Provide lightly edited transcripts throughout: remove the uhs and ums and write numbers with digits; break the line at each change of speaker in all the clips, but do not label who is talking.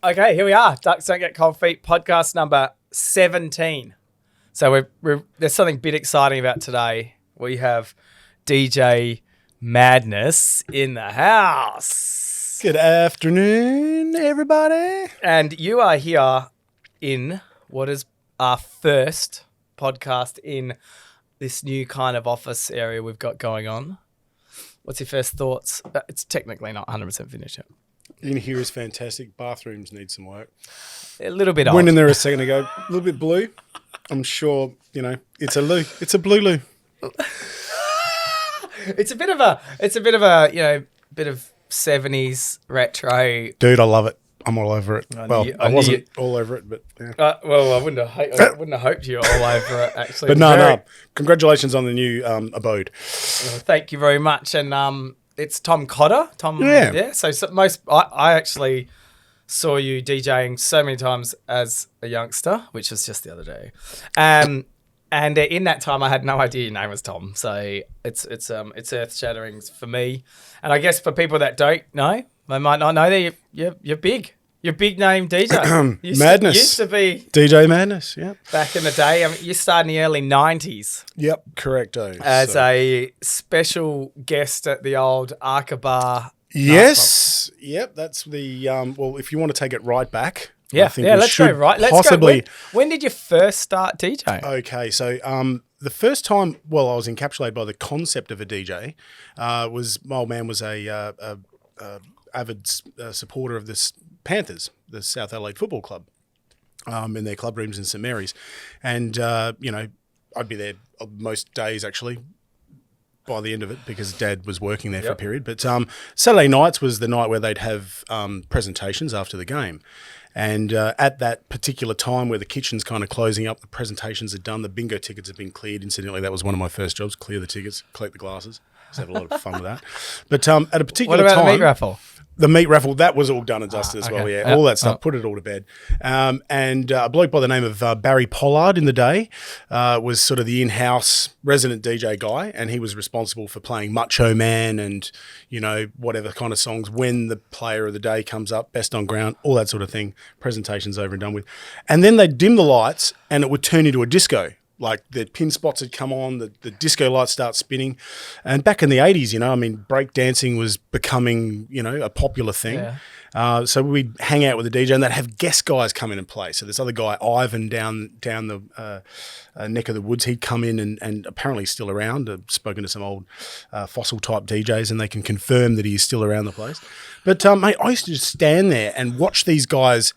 Okay, here we are. Ducks Don't Get Cold Feet, podcast number 17. So there's something a bit exciting about today. We have DJ Madness in the house.
Good afternoon, everybody.
And you are here in what is our first podcast in this new kind of office area we've got going on. What's your first thoughts? It's technically not 100% finished yet.
In here is fantastic. Bathrooms need some work.
A little bit old.
Went in there a second ago. A little bit blue. I'm sure, it's a loo. It's a blue loo.
It's a bit of a, bit of 70s retro.
Dude, I love it. I'm all over it. I wasn't all over it, but yeah.
I wouldn't have hoped you were all over it, actually.
But no. Congratulations on the new abode.
Well, thank you very much. And it's Tom Cotter. So I actually saw you DJing so many times as a youngster, which was just the other day. And in that time, I had no idea your name was Tom. So it's earth shattering for me, and I guess for people that don't know, they might not know that you're big. You're big name DJ.
Madness.
Used to be
DJ Madness, yeah.
Back in the day. I mean, you started in the early 90s.
Yep, correcto.
As a special guest at the old Arca Bar.
Yes. Yep, that's the, if you want to take it right back.
Yeah, let's go right. Let's go. When did you first start DJing?
Okay, so the first time, I was encapsulated by the concept of a DJ. Was my old man was a avid supporter of the Panthers, the South Adelaide Football Club, in their club rooms in St Mary's, and I'd be there most days actually. By the end of it, because Dad was working there for a period. But Saturday nights was the night where they'd have presentations after the game. And at that particular time where the kitchen's kind of closing up, the presentations are done, the bingo tickets have been cleared. Incidentally, that was one of my first jobs, clear the tickets, collect the glasses. I have a lot of fun with that. But at a particular time...
What about the meat raffle?
The meat raffle, that was all done and dusted as well, yeah. All that stuff, put it all to bed. And a bloke by the name of Barry Pollard in the day was sort of the in-house resident DJ guy, and he was responsible for playing Macho Man and, whatever kind of songs when the player of the day comes up, best on ground, all that sort of thing, presentations over and done with. And then they'd dim the lights and it would turn into a disco. Like the pin spots had come on, the disco lights start spinning. And back in the 80s, break dancing was becoming, a popular thing. Yeah. So we'd hang out with the DJ and they'd have guest guys come in and play. So this other guy, Ivan, down the neck of the woods, he'd come in and apparently still around. I've spoken to some old fossil type DJs and they can confirm that he's still around the place. But mate, I used to just stand there and watch these guys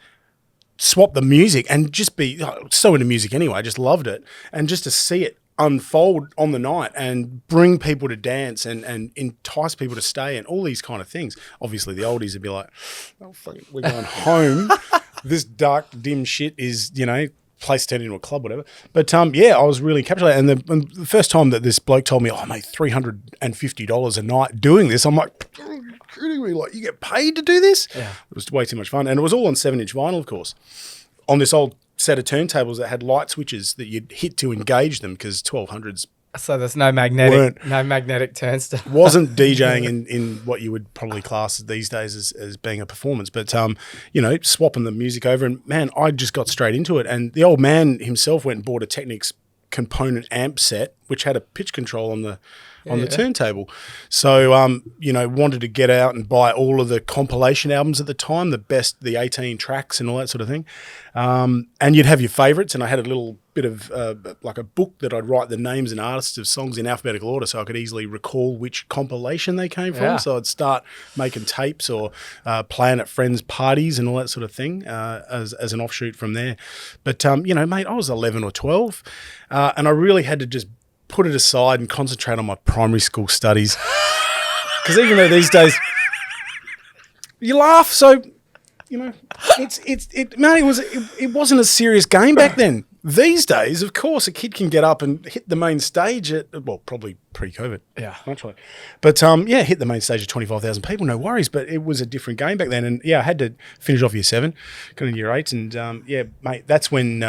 swap the music and just be so into music anyway. I just loved it. And just to see it unfold on the night and bring people to dance and entice people to stay and all these kind of things. Obviously, the oldies would be like, oh, fuck it, we're going home. This dark, dim shit is, place turned into a club, whatever. But, I was really encapsulated. And the first time that this bloke told me, oh, mate, $350 a night doing this, I'm like... kidding me? Like, you get paid to do this? Yeah. It was way too much fun. And it was all on 7-inch vinyl, of course, on this old set of turntables that had light switches that you'd hit to engage them because 1200s.
So there's no magnetic turnstile.
Wasn't DJing in what you would probably class these days as being a performance. But, swapping the music over. And, man, I just got straight into it. And the old man himself went and bought a Technics component amp set, which had a pitch control on the turntable. So, wanted to get out and buy all of the compilation albums at the time, the 18 tracks and all that sort of thing. And you'd have your favourites, and I had a little bit of like a book that I'd write the names and artists of songs in alphabetical order so I could easily recall which compilation they came from. Yeah. So I'd start making tapes or playing at friends' parties and all that sort of thing as an offshoot from there. But, mate, I was 11 or 12, and I really had to just put it aside and concentrate on my primary school studies. Because even though these days you laugh, so it wasn't a serious game back then. These days, of course, a kid can get up and hit the main stage at, probably pre-COVID.
Yeah.
Naturally. But, hit the main stage of 25,000 people, no worries. But it was a different game back then. And, I had to finish off year 7, got into year 8. And, mate, that's when,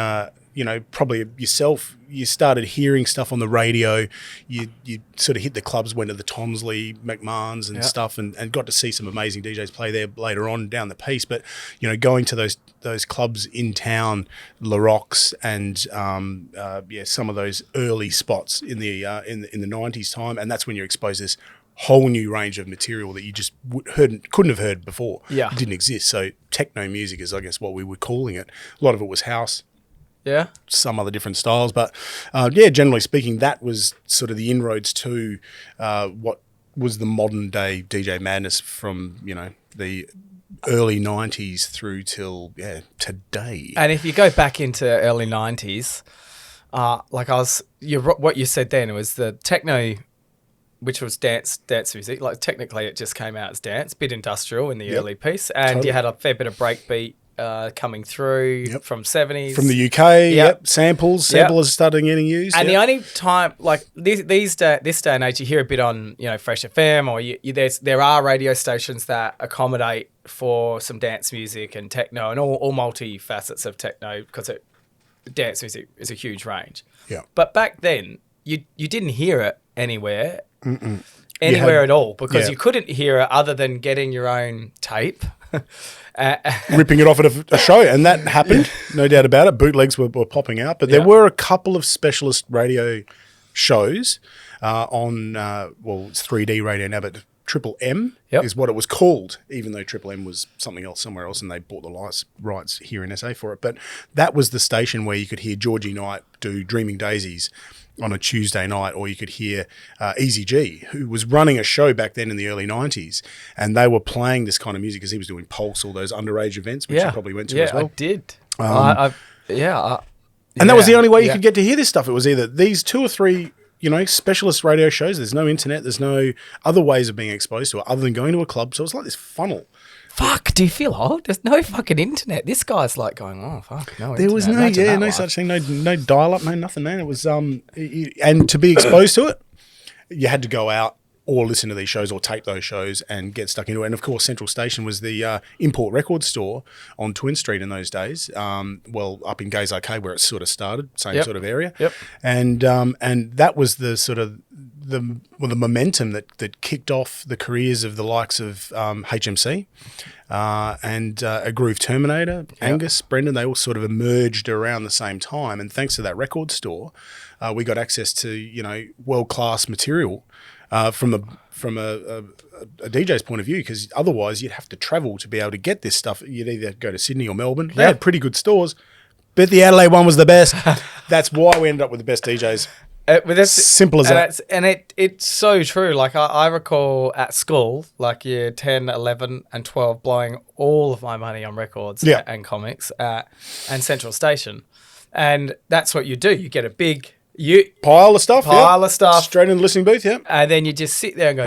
probably yourself, you started hearing stuff on the radio. You sort of hit the clubs, went to the Tomsley, McMahon's and stuff, and got to see some amazing DJs play there later on down the piece. But, going to those clubs in town, La Rocks and some of those early spots in the 90s time, and that's when you're exposed to this whole new range of material that you just couldn't have heard before.
Yeah.
It didn't exist. So techno music is, I guess, what we were calling it. A lot of it was house.
Yeah. Some
other different styles. But, generally speaking, that was sort of the inroads to what was the modern day DJ madness from, the early 90s through till, today.
And if you go back into early 90s, what you said then was the techno, which was dance music. Like technically it just came out as dance, bit industrial in the early piece. And you had a fair bit of breakbeat coming through from 70s.
From the UK, samplers started getting used.
And the only time, like this day and age, you hear a bit on, Fresh FM, or there are radio stations that accommodate for some dance music and techno and all multi-facets of techno, because dance music is a huge range.
Yeah.
But back then, you didn't hear it anywhere. Anywhere at all, because you couldn't hear it other than getting your own tape.
Ripping it off at a show, and that happened, no doubt about it. Bootlegs were popping out, but there were a couple of specialist radio shows on, it's 3D radio now, but Triple M is what it was called, even though Triple M was something else somewhere else, and they bought the rights here in SA for it. But that was the station where you could hear Georgie Knight do Dreaming Daisies on a Tuesday night, or you could hear Easy G, who was running a show back then in the early 90s, and they were playing this kind of music because he was doing Pulse, all those underage events, which you probably went to as well.
I did.
And that was the only way you could get to hear this stuff. It was either these 2 or 3, specialist radio shows. There's no internet. There's no other ways of being exposed to it other than going to a club. So it's like this funnel.
Fuck, do you feel old? There's no fucking internet. This guy's like going, oh, fuck, no
there
internet.
was no such thing, no dial-up, no nothing, man. It was, and to be exposed to it, you had to go out or listen to these shows or tape those shows and get stuck into it. And, of course, Central Station was the import record store on Twin Street in those days, up in Gays Arcade where it sort of started, same sort of area.
Yep.
And that was the sort of the momentum that kicked off the careers of the likes of HMC and a Groove Terminator, Angus, Brendan. They all sort of emerged around the same time. And thanks to that record store, we got access to, world-class material from a DJ's point of view, because otherwise you'd have to travel to be able to get this stuff. You'd either go to Sydney or Melbourne. They had pretty good stores, but the Adelaide one was the best. That's why we ended up with the best DJs. Simple as that.
It's so true. Like I recall at school, like year 10, 11 and 12, blowing all of my money on records and comics and Central Station. And that's what you do. You get a big...
Pile of stuff.
Straight
in the listening booth,
And then you just sit there and go,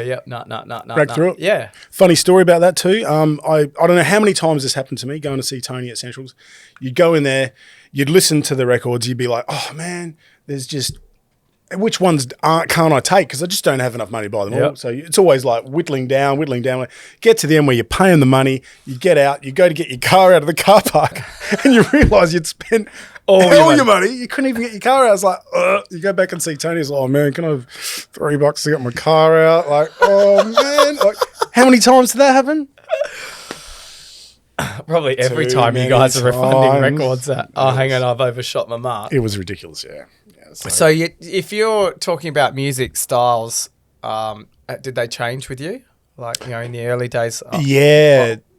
Break through it.
Yeah.
Funny story about that too. I don't know how many times this happened to me, going to see Tony at Centrals. You'd go in there, you'd listen to the records, you'd be like, oh man, there's just... Which ones can't I take? Because I just don't have enough money to buy them all. So it's always like whittling down. Get to the end where you're paying the money. You get out. You go to get your car out of the car park, and you realise you'd spent all your money. You couldn't even get your car out. It's like, you go back and see Tony. It's like, oh man, can I have $3 to get my car out? Like, oh man, like how many times did that happen?
Probably every time you guys are refunding records that, hang on, I've overshot my mark.
It was ridiculous, yeah.
So if you're talking about music styles, did they change with you? Like, in the early days?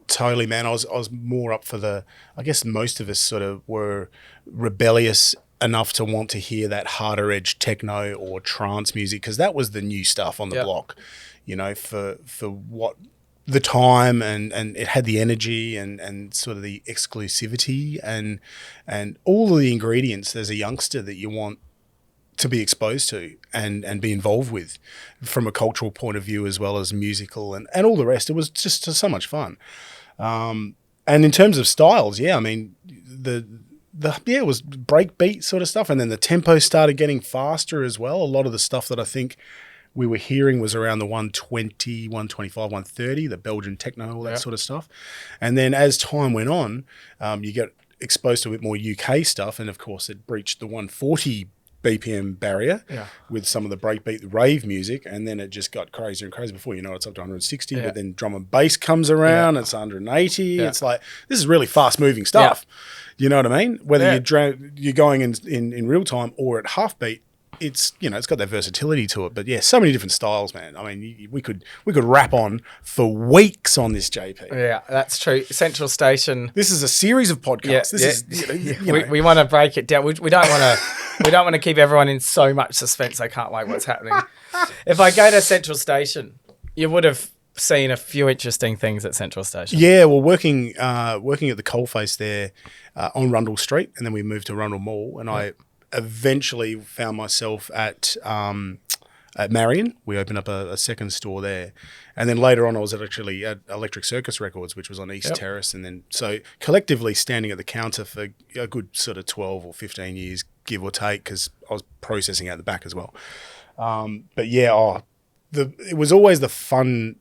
Totally, man. I was more up for I guess most of us sort of were rebellious enough to want to hear that harder edge techno or trance music, because that was the new stuff on the block, for what the time, and it had the energy and sort of the exclusivity and all of the ingredients as a youngster that you want to be exposed to and be involved with from a cultural point of view as well as musical and all the rest. It was just so much fun. And in terms of styles, I mean, it was breakbeat sort of stuff, and then the tempo started getting faster as well. A lot of the stuff that I think we were hearing was around the 120, 125, 130, the Belgian techno, all that sort of stuff. And then as time went on, you get exposed to a bit more UK stuff, and of course it breached the 140 BPM barrier with some of the breakbeat rave music, and then it just got crazier and crazier. Before you know it, it's up to 160, but then drum and bass comes around, it's 180. It's like, this is really fast moving stuff. You know what I mean? Whether you're going in real time or at half beat, it's, you know, it's got that versatility to it. But yeah, so many different styles, man. I mean, we could rap on for weeks on this, JP.
Yeah, that's true. Central Station.
This is a series of podcasts.
We want to break it down. We don't want to keep everyone in so much suspense they can't wait what's happening. If I go to Central Station, you would have seen a few interesting things at Central Station.
Yeah, well, working at the coalface there on Rundle Street, and then we moved to Rundle Mall, and I eventually found myself at Marion. We opened up a second store there. And then later on, I was actually at Electric Circus Records, which was on East Terrace. And then, so collectively standing at the counter for a good sort of 12 or 15 years, give or take, because I was processing out the back as well. But yeah, it was always the fun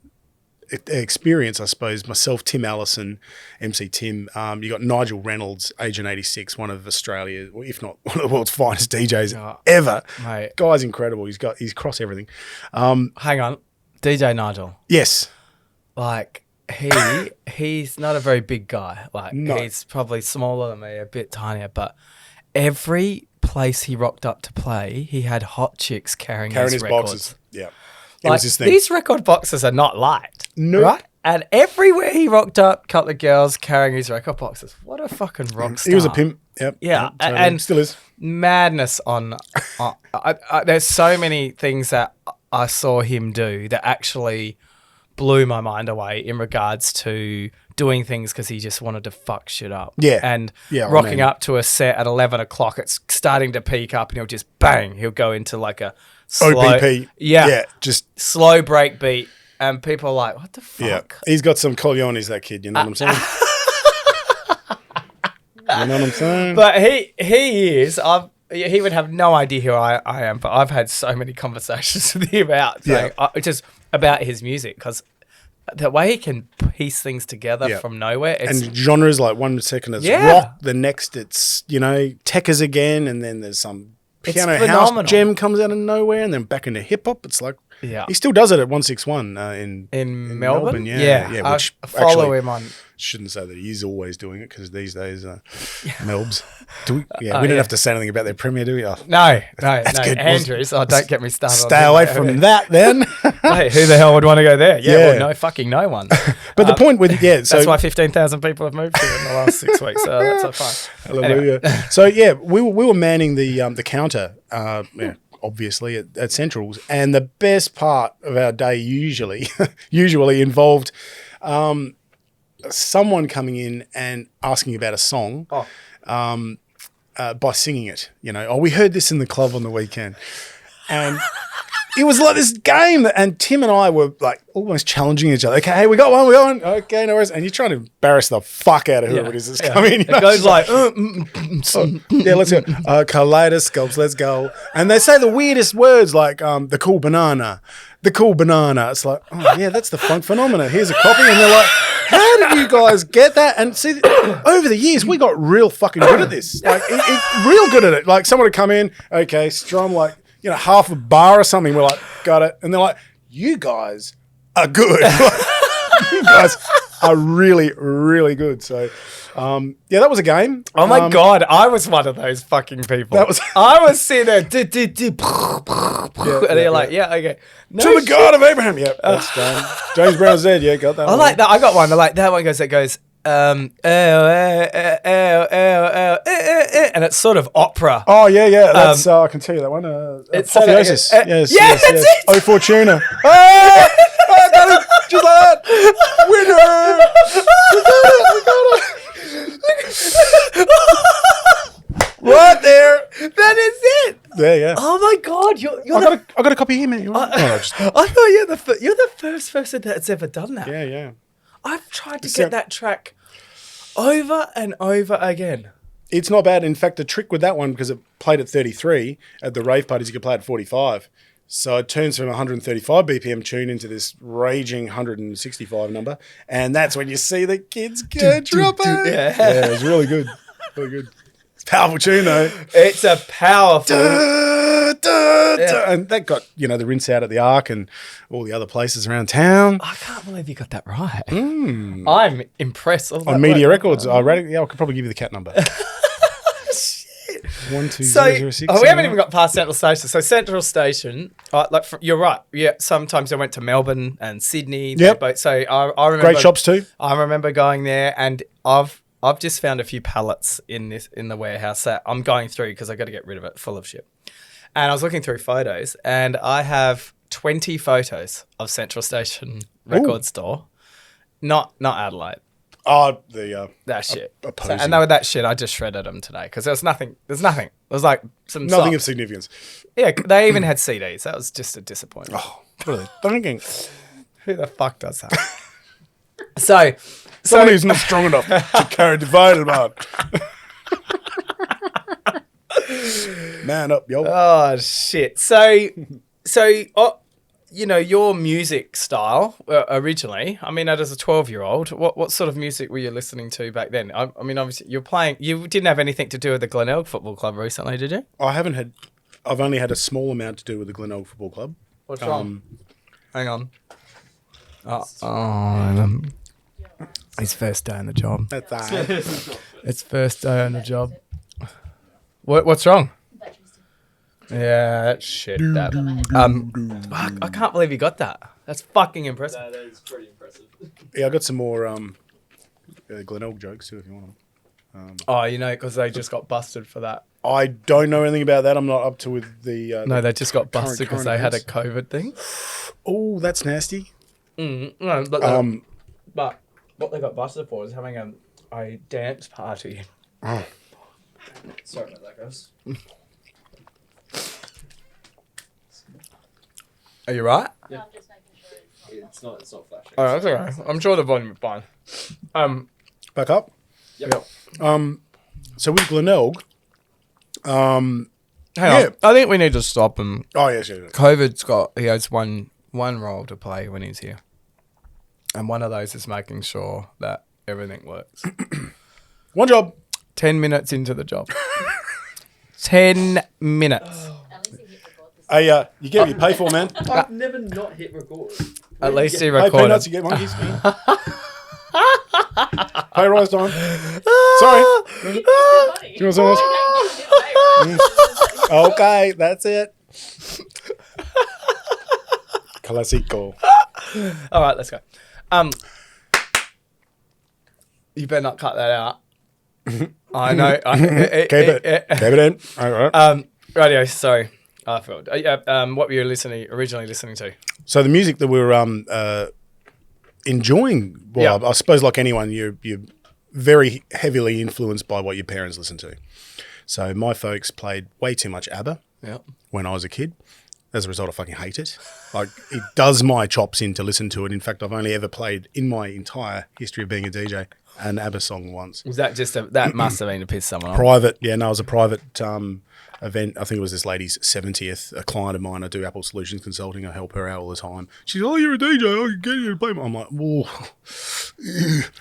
experience, I suppose. Myself, Tim Allison, MC Tim. You got Nigel Reynolds, Agent 86, one of Australia, if not one of the world's finest DJs ever.
Mate. Guy's
incredible. He's crossed everything.
Hang on, DJ Nigel.
Yes.
Like he's not a very big guy. Like he's probably smaller than me, a bit tinier. But every place he rocked up to play, he had hot chicks carrying his records.
Boxes. Yeah.
Like, these record boxes are not light, right? And everywhere he rocked up, couple of girls carrying his record boxes. What a fucking rock star.
He was a pimp. Yep.
Yeah.
Totally.
And
still is.
Madness on there's so many things that I saw him do that actually blew my mind away in regards to doing things because he just wanted to fuck shit up.
Yeah.
And rocking up to a set at 11 o'clock, it's starting to peak up and he'll just bang, he'll go into like a slow,
OBP. Yeah. Just
slow break beat. And people are like, what the fuck?
Yeah. He's got some coliones, that kid, you know what I'm saying? You know what I'm saying?
But he is, he would have no idea who I am, but I've had so many conversations with him just about his music, because the way he can piece things together from nowhere.
And genres, like 1 second it's rock, the next it's, you know, techers again, and then there's some piano house gem comes out of nowhere, and then back into hip hop. It's like, he still does it at 161 in Melbourne.
Yeah. Which I follow him on.
Shouldn't say that he is always doing it, because these days, Melbs. We don't have to say anything about their premiere, do we? Oh,
no.
Good.
Andrews, don't get me started.
Stay away from that then.
Hey, who the hell would want to go there? Well, no fucking no one.
But the point with, so
that's why 15,000 people have moved here in the last 6 weeks. So that's so fine.
Hallelujah. Anyway. So we were manning the counter, obviously at Central's, and the best part of our day usually involved someone coming in and asking about a song by singing it. You know, we heard this in the club on the weekend, and it was like this game and Tim and I were like almost challenging each other. Okay, hey, we got one. Okay, no worries. And you're trying to embarrass the fuck out of whoever it is that's coming in.
It goes like,
let's go. Kaleidoscopes, let's go. And they say the weirdest words like the cool banana. It's like, that's the funk phenomena. Here's a copy. And they're like, how did you guys get that? And see, over the years, we got real fucking good at this. Like, real good at it. Like, someone would come in, okay, strum like, you know, half a bar or something. We're like, got it. And they're like, you guys are good. You guys are really, really good. So, that was a game.
Oh my God, I was one of those fucking people. I was sitting there, and they're like, okay.
No to the God of Abraham. Yeah, that's done. James Brown's dead. Yeah, got that.
I like that. I got one. That one goes, and it's sort of opera.
Oh yeah. That's I can tell you that one.
It's
Apotheosis. Yes.
That's it.
Oh Fortuna. I got it. Just like that. Winner. We got it. Right there.
That is it.
Yeah.
Oh my God,
I got a copy here, man.
I thought you're the first person that's ever done that.
Yeah.
I've tried to get that track over and over again.
It's not bad. In fact, the trick with that one, because it played at 33 at the rave parties, you could play at 45. So it turns from 135 BPM tune into this raging 165 number. And that's when you see the kids go dropping.
Yeah,
it was really good. Really good. It's a powerful tune, though.
It's a powerful...
And that got, the rinse out at the Ark and all the other places around town.
I can't believe you got that right. I'm impressed.
On Media Records, I could probably give you the cat number. 12006.
We haven't even got past Central Station. So Central Station, you're right. Yeah, sometimes I went to Melbourne and Sydney.
Yep.
So I remember
great shops too.
I remember going there, and I've just found a few pallets in the warehouse that I'm going through because I got to get rid of it, full of shit. And I was looking through photos, and I have 20 photos of Central Station record store, not Adelaide.
Oh,
that shit. And with that shit, I just shredded them today because there was nothing. There's nothing. There was like
nothing of significance.
Yeah, they even had CDs. That was just a disappointment.
Oh, what are they thinking?
Who the fuck does that? So
somebody who's not strong enough to carry divided man. Man up, yo.
Oh shit. So your music style originally, I mean, as a 12-year-old, what sort of music were you listening to back then? I mean, obviously you didn't have anything to do with the Glenelg Football Club recently, did you?
I've only had a small amount to do with the Glenelg Football Club.
What's wrong? Hang on. His first day on the job.
That's all right.
It's first day on the job. What's wrong? Yeah, that's shit. I can't believe you got that. That's fucking impressive.
That is pretty impressive.
Yeah, I got some more Glenelg jokes too if you want them.
Because they just got busted for that.
I don't know anything about that. I'm not up to with the...
no, they just got busted because they had a
events.
COVID thing.
Oh, that's nasty.
No, but what they got busted for is having a dance party.
Oh.
Sorry about that, guys.
Are you right?
Yeah.
No, I'm just making sure
It's not flashing.
Oh, that's all right. I'm sure the volume is fine.
Back up.
Yep.
So with Glenelg...
Hang on. I think we need to stop him.
Oh, yes.
He has one role to play when he's here. And one of those is making sure that everything works.
One job.
10 minutes into the job. 10 minutes.
at least he hit record this.
Hey, you get what you pay for, man.
I've never not hit record.
At least he
Pay
recorded.
peanuts, you get monkeys. Pay rise time. Sorry.
Money.
Do you want so much? Okay, that's it. Classico.
All right, let's go. You better not cut that out. I know.
Keep it in. All right.
Radio. Sorry, I forgot. What were you originally listening to?
So the music that we were enjoying, well, I suppose like anyone, you're very heavily influenced by what your parents listen to. So my folks played way too much ABBA when I was a kid. As a result, I fucking hate it. Like, it does my chops in to listen to it. In fact, I've only ever played, in my entire history of being a DJ, an ABBA song once.
Was that that must have been to piss someone off?
Private. Yeah, no, it was a private event. I think it was this lady's 70th. A client of mine, I do Apple Solutions Consulting. I help her out all the time. She's, oh, you're a DJ. I can get you to play. I'm like, whoa.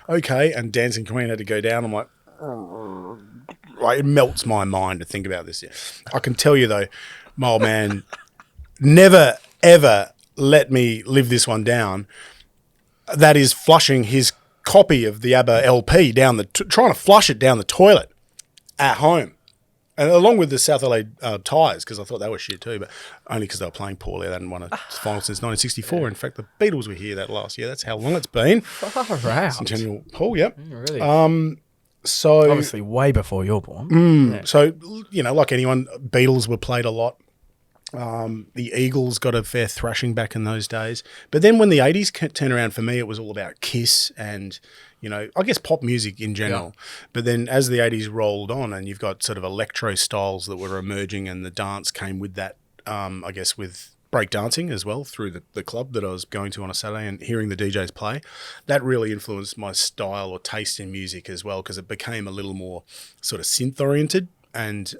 Okay. And Dancing Queen had to go down. I'm like, right, it melts my mind to think about this. Yeah. I can tell you, though, my old man never, ever let me live this one down. That is flushing his copy of the ABBA LP down trying to flush it down the toilet at home. And along with the South LA Ties, because I thought they were shit too, but only because they were playing poorly. They hadn't won a final since 1964. In fact, the Beatles were here that last year. That's how long it's been.
Far out.
Centennial Hall, yep.
Really?
So
obviously way before you're born.
So, like anyone, Beatles were played a lot. The Eagles got a fair thrashing back in those days. But then when the 80s turned around, for me, it was all about Kiss and, I guess pop music in general. Yeah. But then as the 80s rolled on and you've got sort of electro styles that were emerging and the dance came with that, I guess with breakdancing as well through the club that I was going to on a Saturday and hearing the DJs play, that really influenced my style or taste in music as well because it became a little more sort of synth-oriented and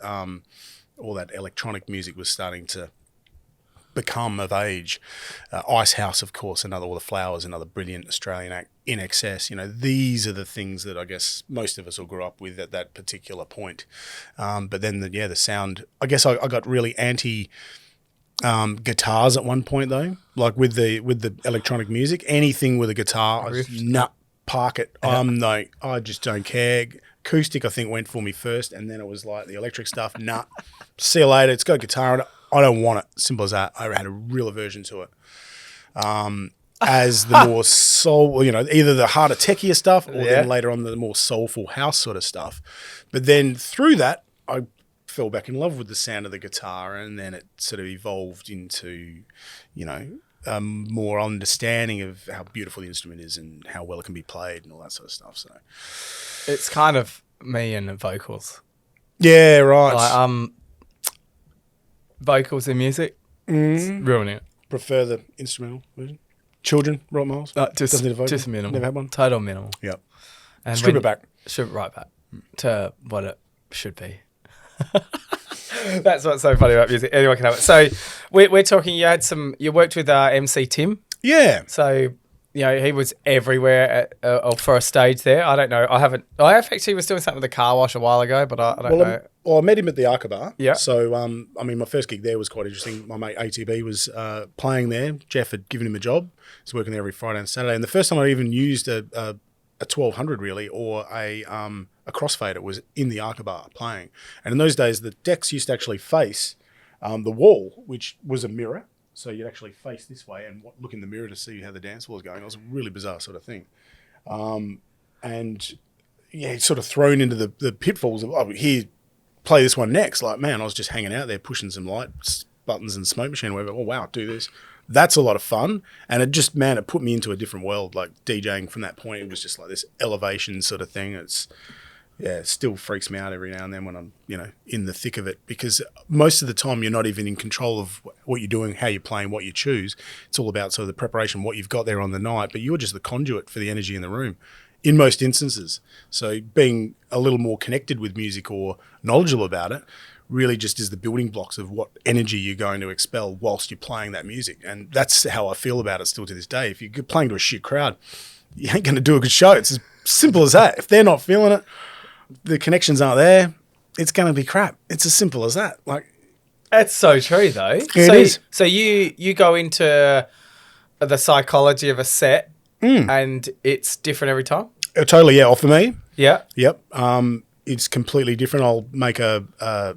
all that electronic music was starting to become of age. Ice House, of course, all the Flowers, another brilliant Australian act. In Excess, these are the things that I guess most of us will grow up with at that particular point. But then the sound. I guess I got really anti guitars at one point though. Like with the electronic music, anything with a guitar, I just park it. No, I just don't care. Acoustic, I think, went for me first, and then it was like the electric stuff. Nah, see you later. It's got guitar in it. I don't want it. Simple as that. I had a real aversion to it. As the more soul, either the harder, techier stuff, or then later on the more soulful house sort of stuff. But then through that, I fell back in love with the sound of the guitar, and then it sort of evolved into, more understanding of how beautiful the instrument is and how well it can be played and all that sort of stuff. So
it's kind of me and vocals.
Yeah, right.
Like, vocals and music, it's ruining it.
Prefer the instrumental version. Children, right, Miles?
Just minimal.
Never had one?
Total minimal.
Yep.
And
Strip it back.
Strip it right back to what it should be. That's what's so funny about music. Anyone can have it. So we're talking, you worked with MC Tim.
Yeah.
So, he was everywhere for a stage there. I don't know. I actually was doing something with the car wash a while ago, but I don't know.
Well, I met him at the Arca Bar.
Yeah.
So, my first gig there was quite interesting. My mate ATB was playing there. Jeff had given him a job. He's working there every Friday and Saturday. And the first time I even used a 1200 really, or a crossfader was in the Arca Bar playing. And in those days, the decks used to actually face the wall, which was a mirror. So you'd actually face this way and look in the mirror to see how the dance floor was going. It was a really bizarre sort of thing. Sort of thrown into the pitfalls of, here, play this one next. Like, man, I was just hanging out there pushing some lights, buttons and smoke machine, whatever. Oh, wow, do this. That's a lot of fun. And it put me into a different world. Like DJing from that point, it was just like this elevation sort of thing. It still freaks me out every now and then when I'm, in the thick of it, because most of the time you're not even in control of what you're doing, how you're playing, what you choose. It's all about sort of the preparation, what you've got there on the night, but you're just the conduit for the energy in the room in most instances. So being a little more connected with music or knowledgeable about it really just is the building blocks of what energy you're going to expel whilst you're playing that music. And that's how I feel about it still to this day. If you're playing to a shit crowd, you ain't going to do a good show. It's as simple as that. If they're not feeling it, the connections aren't there, it's going to be crap. It's as simple as that. Like,
that's so true, though.
It is.
So you go into the psychology of a set, and it's different every time?
Totally, yeah. For me,
yeah,
yep. It's completely different. I'll make a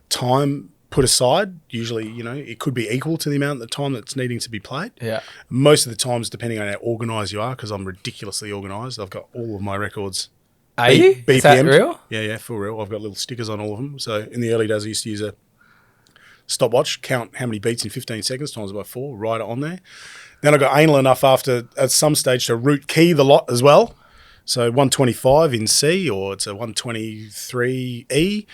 time put aside. Usually, it could be equal to the amount of time that's needing to be played.
Yeah.
Most of the times, depending on how organised you are, because I'm ridiculously organised, I've got all of my records.
Are you?
BPM'd.
Is that real?
Yeah, for real. I've got little stickers on all of them. So in the early days, I used to use a stopwatch, count how many beats in 15 seconds, times by 4, write it on there. Then I got anal enough at some stage to root key the lot as well. So 125 in C, or it's a 123 E.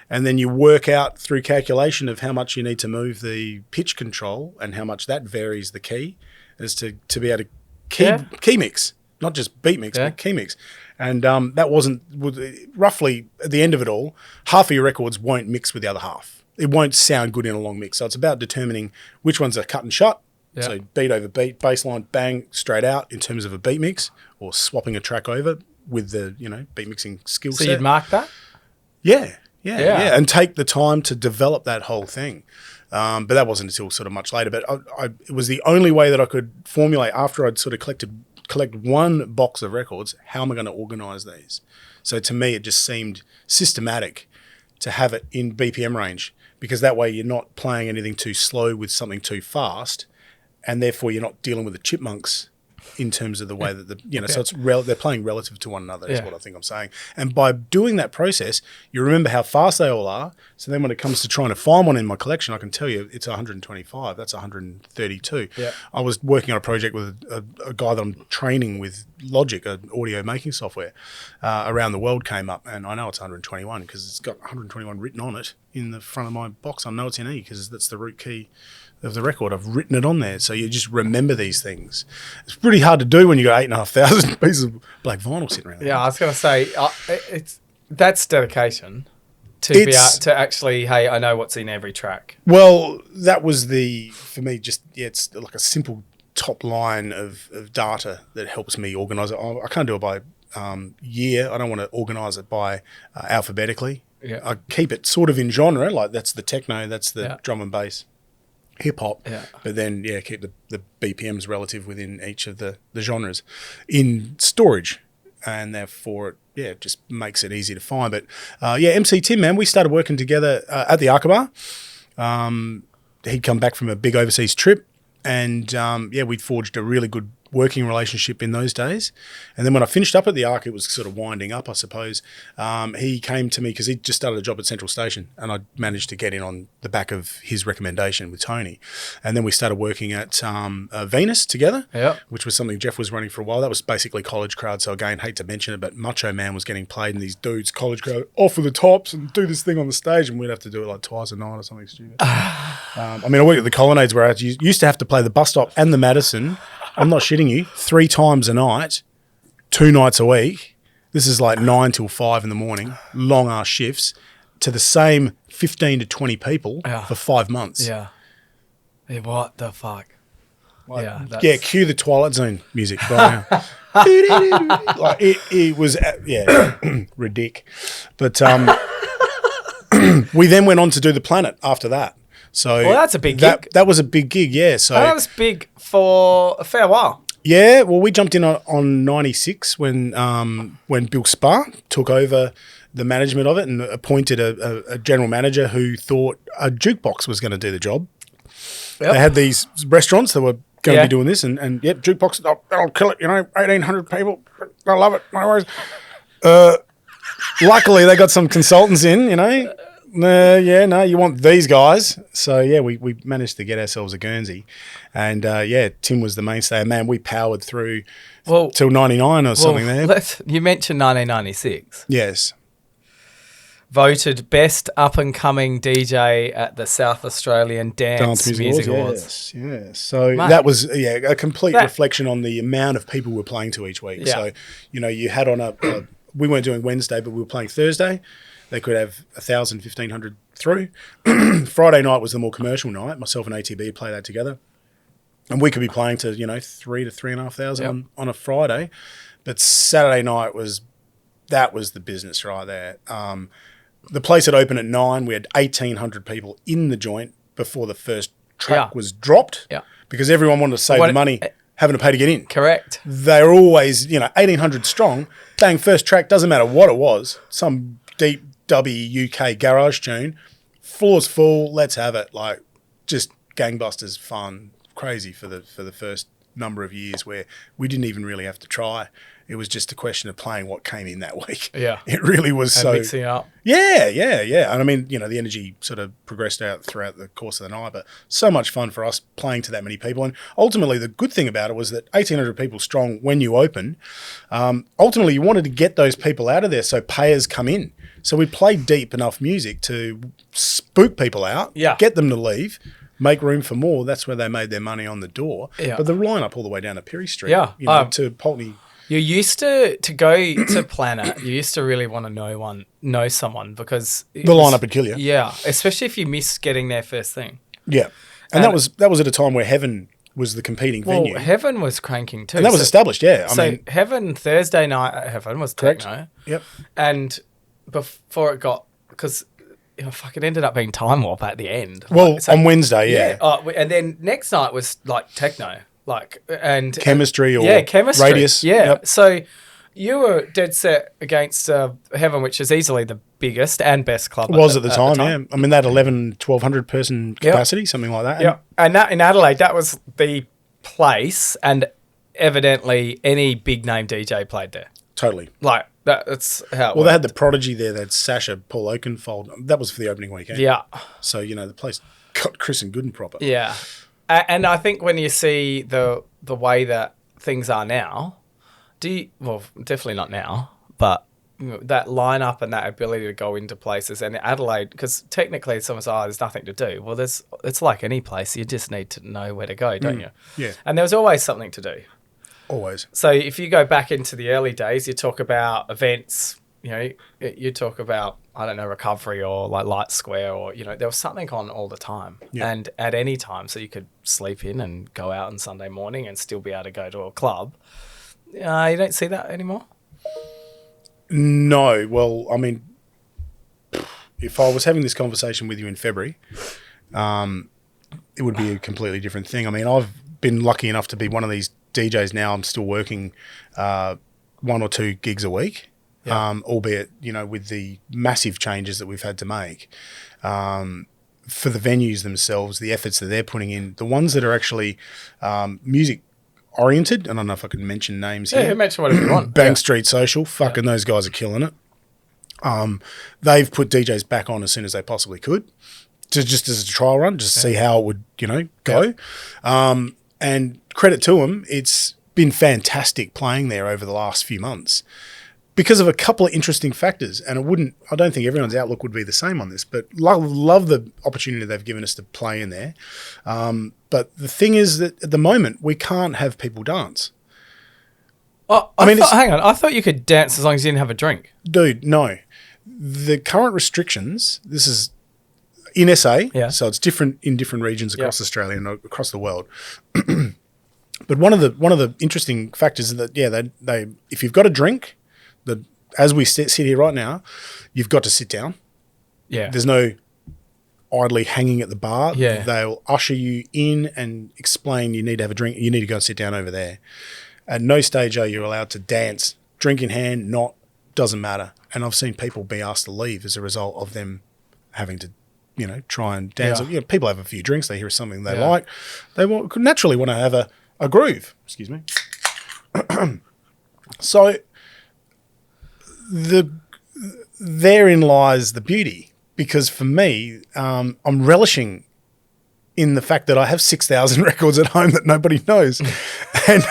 And then you work out through calculation of how much you need to move the pitch control and how much that varies the key as to be able to key mix, not just beat mix, but key mix. And that wasn't roughly at the end of it all, half of your records won't mix with the other half. It won't sound good in a long mix. So it's about determining which ones are cut and shut. Yeah. So beat over beat, baseline, bang, straight out in terms of a beat mix, or swapping a track over with the, beat mixing skill set.
So you'd mark that?
Yeah. And take the time to develop that whole thing. But that wasn't until sort of much later. But it was the only way that I could formulate after I'd sort of collect one box of records, how am I going to organise these? So to me, it just seemed systematic to have it in BPM range, because that way you're not playing anything too slow with something too fast, and therefore you're not dealing with the chipmunks in terms of the way that so it's they're playing relative to one another is what I think I'm saying. And by doing that process, you remember how fast they all are. So then when it comes to trying to find one in my collection, I can tell you it's 125. That's 132. Yeah. I was working on a project with a guy that I'm training with Logic, an audio making software, around the world came up, and I know it's 121 because it's got 121 written on it in the front of my box. I know it's in E because that's the root key of the record. I've written it on there, so you just remember these things. It's pretty hard to do when you got 8,500 pieces of black vinyl sitting around there.
Yeah, I was going to say, that's dedication. to be able to actually, hey, I know what's in every track.
Well, that was for me, it's like a simple top line of data that helps me organise it. I can't do it by year. I don't want to organise it by alphabetically.
Yeah.
I keep it sort of in genre, like that's the techno, that's the drum and bass, hip hop.
Yeah.
But then, keep the BPMs relative within each of the genres in storage. And therefore, it just makes it easy to find. But, MC Tim, man, we started working together at the Arca Bar. He'd come back from a big overseas trip. And, we'd forged a really good working relationship in those days. And then when I finished up at the Arc, it was sort of winding up, I suppose. He came to me because he just started a job at Central Station, and I managed to get in on the back of his recommendation with Tony. And then we started working at Venus together, which was something Jeff was running for a while. That was basically college crowd. So again, hate to mention it, but Macho Man was getting played, and these dudes, college crowd, off with the tops and do this thing on the stage, and we'd have to do it like twice a night or something stupid. I worked at the Colonnades where I used to have to play the Bus Stop and the Madison. I'm not shitting you, 3 times a night, 2 nights a week. This is like 9 till 5 in the morning, long ass shifts to the same 15 to 20 people for 5 months.
Yeah. What the fuck?
Cue the Twilight Zone music right now. Like it was, ridiculous. But we then went on to do The Planet after that. So
that's a big gig.
That was a big gig, yeah. So
that was big for a fair while.
Yeah, well, we jumped in on 96 when Bill Sparr took over the management of it and appointed a general manager who thought a jukebox was going to do the job. Yep. They had these restaurants that were going to be doing this, and jukebox, that'll kill it, 1,800 people. I love it, no worries. Luckily, they got some consultants in, you want these guys. So, we managed to get ourselves a Guernsey. And, Tim was the mainstay. And, man, we powered through till 99 or something there.
You mentioned 1996.
Yes.
Voted best up-and-coming DJ at the South Australian Dance Music Awards.
Yes. So that was, a complete reflection on the amount of people we're playing to each week. Yeah. So, you had on we weren't doing Wednesday, but we were playing Thursday. They could have 1,000, 1,500 through. Friday night was the more commercial night. Myself and ATB play that together. And we could be playing to, 3 to 3,500 on a Friday. But Saturday night was the business right there. The place had opened at 9. We had 1,800 people in the joint before the first track was dropped because everyone wanted to save the money having to pay to get in.
Correct.
They're always, 1,800 strong. Bang, first track, doesn't matter what it was. Some deep dubby UK garage tune, floor's full, let's have it. Like, just gangbusters fun, crazy for the first number of years where we didn't even really have to try. It was just a question of playing what came in that week. Yeah. It really was
and mixing up.
Yeah. And I mean, the energy sort of progressed out throughout the course of the night, but so much fun for us playing to that many people. And ultimately, the good thing about it was that 1,800 people strong when you open, ultimately you wanted to get those people out of there so payers come in. So we played deep enough music to spook people out, get them to leave, make room for more. That's where they made their money on the door. Yeah. But the lineup all the way down to Perry Street, to Pulteney.
You used to go to Planet. You used to really want to know someone because
the lineup would kill you.
Yeah, especially if you missed getting there first thing.
Yeah, and that was at a time where Heaven was the competing venue.
Heaven was cranking too,
and that was established. Yeah, I mean,
Heaven Thursday night at Heaven was techno.
Yep,
and before it got because. It ended up being Time Warp at the end.
Well, on Wednesday, yeah.
And then next night was like techno, and
chemistry
chemistry,
Radius.
Yeah.
Yep.
So you were dead set against Heaven, which is easily the biggest and best club.
It was at the time, yeah. I mean, that 1,200 person capacity, something like that.
Yeah. And that in Adelaide, that was the place, and evidently any big name DJ played there.
Totally.
That's how it
Well, they had the Prodigy there. They had Sasha, Paul Oakenfold. That was for the opening weekend.
Yeah.
So, the place got Chris and Good and proper.
Yeah. And I think when you see the way that things are now, definitely not now, but that lineup and that ability to go into places, and Adelaide, because technically someone says, there's nothing to do. Well, it's like any place. You just need to know where to go, don't you?
Yeah.
And there was always something to do.
Always.
So if you go back into the early days, you talk about events you know, you talk about, I don't know, recovery or like Light Square or, you know, there was something on all the time and at any time. So you could sleep in and go out on Sunday morning and still be able to go to a club. You don't see that anymore?
No. Well, I mean, if I was having this conversation with you in February, it would be a completely different thing. I mean, I've been lucky enough to be one of these DJs now. I'm still working 1 or 2 gigs a week, albeit, you know, with the massive changes that we've had to make for the venues themselves, the efforts that they're putting in, the ones that are actually music oriented. I don't know if I can mention names here.
Yeah, mention whatever you want.
Bank Street Social, fucking those guys are killing it. They've put DJs back on as soon as they possibly could, just as a trial run, just to see how it would, you know, go. And credit to them, it's been fantastic playing there over the last few months because of a couple of interesting factors. And I don't think everyone's outlook would be the same on this, but love the opportunity they've given us to play in there. But the thing is that at the moment, we can't have people dance.
Oh, hang on. I thought you could dance as long as you didn't have a drink.
Dude, no. The current restrictions, this is in SA, so it's different in different regions across Australia and across the world. But one of the interesting factors is that they if you've got a drink, as we sit here right now, you've got to sit down. Yeah, there's no idly hanging at the bar. Yeah, they'll usher you in and explain you need to have a drink. You need to go and sit down over there. At no stage are you allowed to dance, drink in hand, doesn't matter. And I've seen people be asked to leave as a result of them having to, you know, try and dance. Yeah. You know, people have a few drinks, they hear something they like. They naturally want to have a groove. Excuse me. So therein lies the beauty, because for me, I'm relishing in the fact that I have 6,000 records at home that nobody knows. And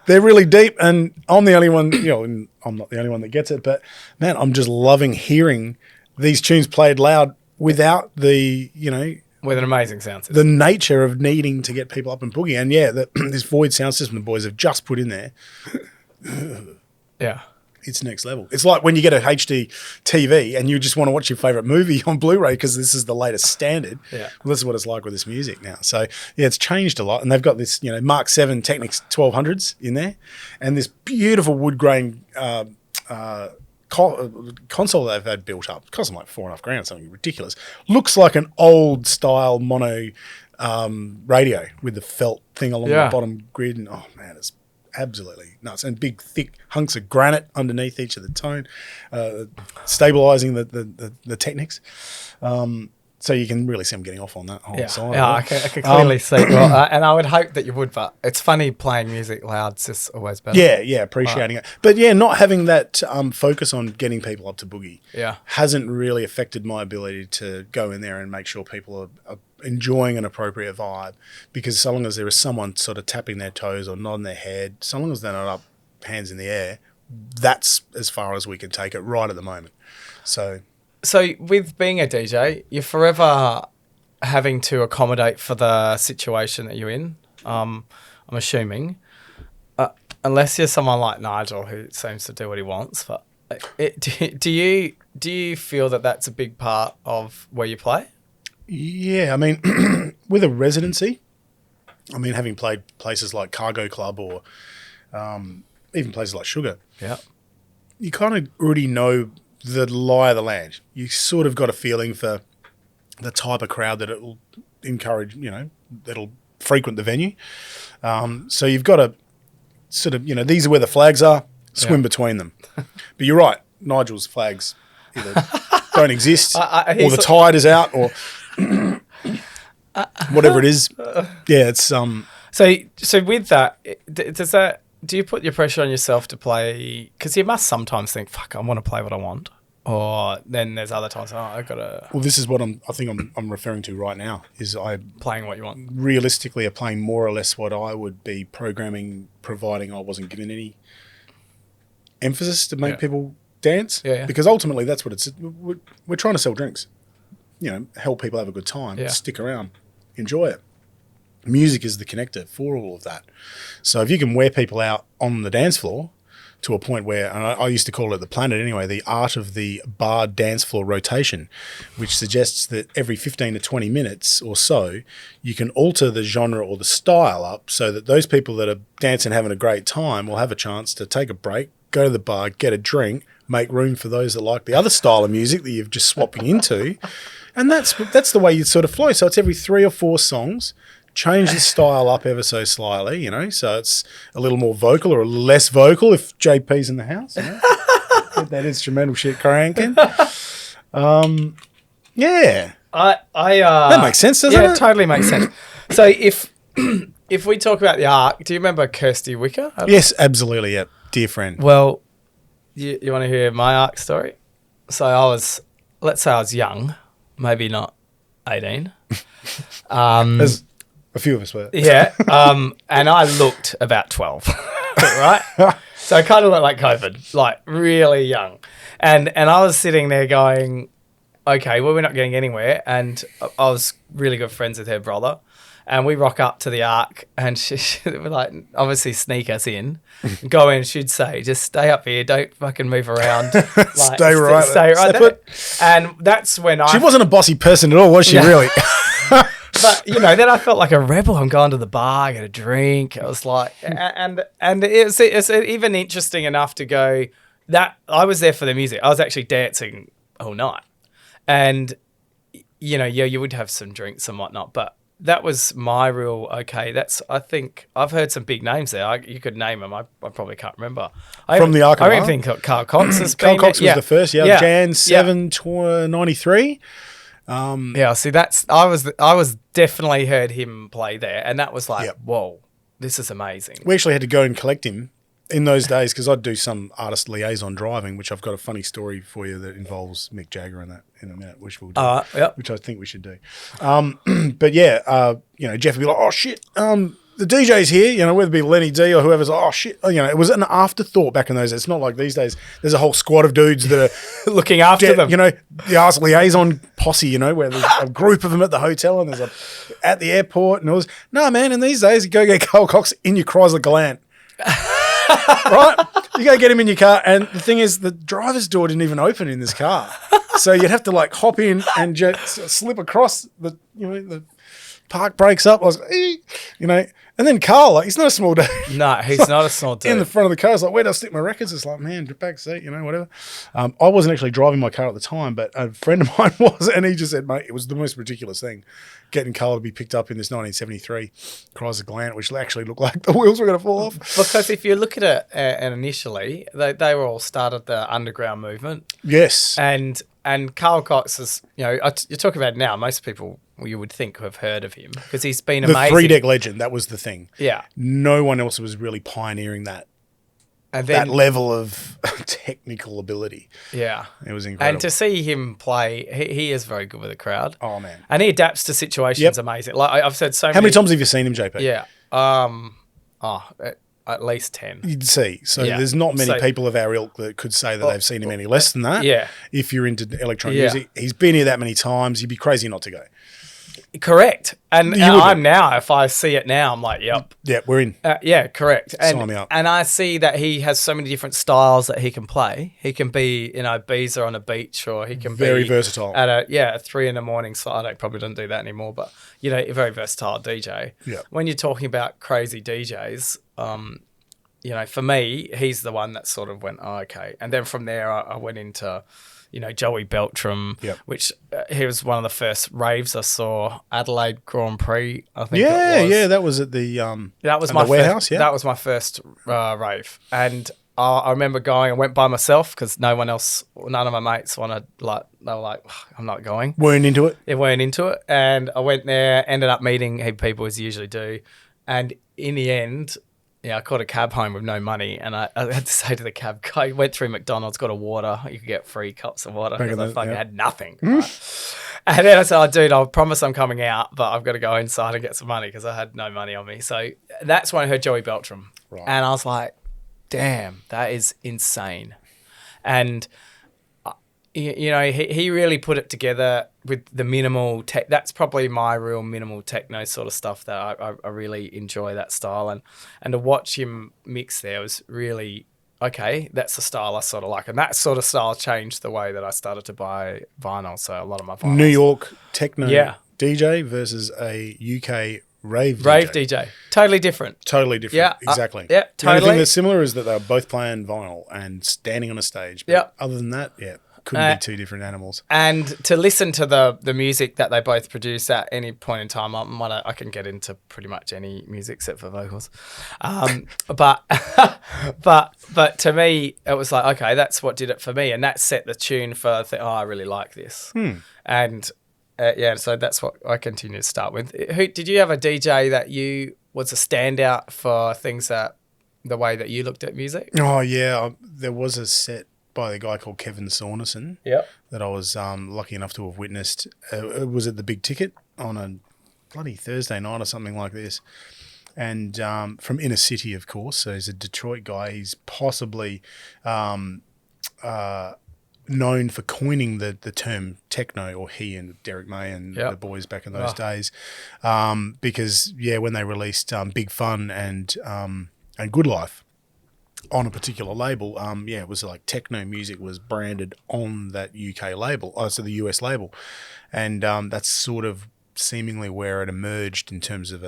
they're really deep, and I'm the only one, you know, and I'm not the only one that gets it, but man, I'm just loving hearing these tunes played loud without the, you know,
with an amazing sound system.
The nature of needing to get people up and boogie. And this void sound system the boys have just put in there.
Yeah.
It's next level. It's like when you get a HD TV and you just want to watch your favorite movie on Blu-ray because this is the latest standard. Yeah. Well, this is what it's like with this music now. So, yeah, it's changed a lot. And they've got this, you know, Mark 7 Technics 1200s in there and this beautiful wood grain console they've had built up. It cost them like $4,500 or something ridiculous. Looks like an old style mono radio with the felt thing along the bottom grid. And, oh, man, it's absolutely nuts. And big, thick hunks of granite underneath each of the tone, stabilising the Technics. So you can really see them getting off on that whole side.
Yeah, I can clearly see. Well, and I would hope that you would, but it's funny playing music loud. It's just always better.
Yeah, appreciating it. But yeah, not having that focus on getting people up to boogie hasn't really affected my ability to go in there and make sure people are enjoying an appropriate vibe, because so long as there is someone sort of tapping their toes or nodding their head, so long as they're not up hands in the air, that's as far as we can take it right at the moment. So
with being a DJ, you're forever having to accommodate for the situation that you're in. I'm assuming, unless you're someone like Nigel who seems to do what he wants. But do you feel that that's a big part of where you play?
Yeah, I mean, with a residency, I mean, having played places like Cargo Club or even places like Sugar, you kind of already know the lie of the land. You sort of got a feeling for the type of crowd that it will encourage, you know, that'll frequent the venue. So you've got to sort of, you know, these are where the flags are, swim between them. But you're right, Nigel's flags either don't exist or the tide is out or whatever it is. Yeah, it's
So with that, do you put your pressure on yourself to play? Because you must sometimes think, "Fuck, I want to play what I want," or then there's other times, "Oh, I gotta."
Well, this is what I think I'm referring to right now. Is I
playing what you want?
Realistically, are playing more or less what I would be programming, providing I wasn't given any emphasis to make people dance. Yeah. Because ultimately, that's what it's. We're trying to sell drinks. You know, help people have a good time. Yeah. Stick around, enjoy it. Music is the connector for all of that. So if you can wear people out on the dance floor, to a point where, and I used to call it the planet anyway, the art of the bar dance floor rotation, which suggests that every 15 to 20 minutes or so, you can alter the genre or the style up so that those people that are dancing, having a great time, will have a chance to take a break, go to the bar, get a drink, make room for those that like the other style of music that you've just swapping into. And that's the way you sort of flow. So it's every 3 or 4 songs, change the style up ever so slightly, you know, so it's a little more vocal or a little less vocal if JP's in the house, you know? Get that instrumental shit cranking. Yeah. That makes sense, doesn't it?
Yeah, it totally makes sense. So if we talk about the Ark, do you remember Kirsty Wicker?
Yes, absolutely, yeah. Dear friend.
Well, you want to hear my Ark story? So let's say I was young, maybe not 18.
As a few of us were.
Yeah. And I looked about 12, right? So I kind of looked like COVID, like really young. And I was sitting there going, okay, well, we're not getting anywhere. And I was really good friends with her brother. And we rock up to the Ark and she would like obviously sneak us in, go in. She'd say, just stay up here. Don't fucking move around. Like,
Stay right
there. And that's when
She wasn't a bossy person at all, was she, really?
But, you know, then I felt like a rebel. I'm going to the bar, get a drink. I was like, and it's even interesting enough to go that I was there for the music. I was actually dancing all night. And, you know, yeah, you would have some drinks and whatnot, but that was my real, okay, I think, I've heard some big names there. You could name them. I probably can't remember.
From the Ark.
I don't think Carl Cox has been.
Carl Cox was the first,
yeah.
Jan 7, 93.
Yeah, see, I was definitely heard him play there, and that was like, whoa, this is amazing.
We actually had to go and collect him in those days because I'd do some artist liaison driving, which I've got a funny story for you that involves Mick Jagger and that in a minute, which we'll do, which I think we should do. But yeah, you know, Jeff would be like, oh shit, the DJ's here, you know, whether it be Lenny D or whoever's like, oh shit, you know, it was an afterthought back in those days. It's not like these days. There's a whole squad of dudes that are
looking after them.
You know, the artist liaison posse, you know, where there's a group of them at the hotel and there's at the airport and all this. No, man, in these days, you go get Carl Cox in your Chrysler Galant. Right? You go get him in your car, and the thing is, the driver's door didn't even open in this car, so you'd have to like hop in and just slip across the, you know, the park breaks up. I was, you know, and then Carl, like, he's not a small dude.
No, he's not a small dude.
In the front of the car, it's like, where do I stick my records? It's like, man, back seat, you know, whatever. I wasn't actually driving my car at the time, but a friend of mine was, and he just said, mate, it was the most ridiculous thing, getting Carl to be picked up in this 1973 Chrysler Galant, which actually looked like the wheels were going to fall off.
Because if you look at it, and initially, they were all started the underground movement.
Yes.
And Carl Cox is, you know, you're talking about now, most people you would think have heard of him because he's been amazing.
The 3-deck legend, that was the thing.
Yeah.
No one else was really pioneering that.
And then,
that level of technical ability.
Yeah.
It was incredible.
And to see him play, he is very good with the crowd.
Oh, man.
And he adapts to situations amazing. Like I've said so many.
How many times have you seen him, JP?
Yeah. At least 10.
You'd see. So there's not many people of our ilk that could say that they've seen him any less than that.
Yeah.
If you're into electronic music. He's been here that many times. You'd be crazy not to go.
Correct. And I'm now, if I see it now, I'm like, yep.
Yeah, we're in.
Yeah, correct.
Sign me up.
And I see that he has so many different styles that he can play. He can be, you know, Ibiza on a beach, or he can be
very versatile.
At a 3 a.m. slot. I probably don't do that anymore, but, you know, a very versatile DJ.
Yeah.
When you're talking about crazy DJs, you know, for me, he's the one that sort of went, oh, okay. And then from there, I went into, you know, Joey Beltram, which he was one of the first raves I saw. Adelaide Grand Prix, I think.
Yeah, that was at the warehouse.
That was my first rave, and I remember going. I went by myself because none of my mates wanted. Like, they were like, I'm not going.
Weren't into it.
They weren't into it, and I went there. Ended up meeting heap people as you usually do, and in the end. Yeah, I caught a cab home with no money, and I had to say to the cab guy, went through McDonald's, got a water. You could get free cups of water because I fucking had nothing. Right? And then I said, oh, dude, I promise I'm coming out, but I've got to go inside and get some money because I had no money on me. So that's when I heard Joey Beltram. Right. And I was like, damn, that is insane. And, you know, he really put it together with the minimal tech. That's probably my real minimal techno sort of stuff that I really enjoy that style. And to watch him mix there was really okay, that's the style I sort of like. And that sort of style changed the way that I started to buy vinyl. So a lot of my vinyls.
New York techno
Yeah.
DJ versus a UK rave
DJ. Totally different.
Totally different.
Yeah,
Exactly.
yeah,
The only
totally.
thing that's similar is that they're both playing vinyl and standing on a stage. But
Yeah.
other than that, couldn't be two different animals.
And to listen to the music that they both produce at any point in time, I can get into pretty much any music except for vocals. But but to me, it was like, okay, that's what did it for me, and that set the tune for I really like this. And so that's what I continue to start with. Who did you have a DJ that you was a standout for things that the way that you looked at music?
Oh yeah, there was a set by a guy called Kevin Saunderson that I was lucky enough to have witnessed. It was at the Big Ticket on a bloody Thursday night or something like this. And from inner city, of course. So he's a Detroit guy. He's possibly known for coining the term techno, or he and Derek May and the boys back in those days. Because, when they released Big Fun and Good Life, on a particular label, it was like techno music was branded on that UK label, so the US label, and that's sort of seemingly where it emerged in terms of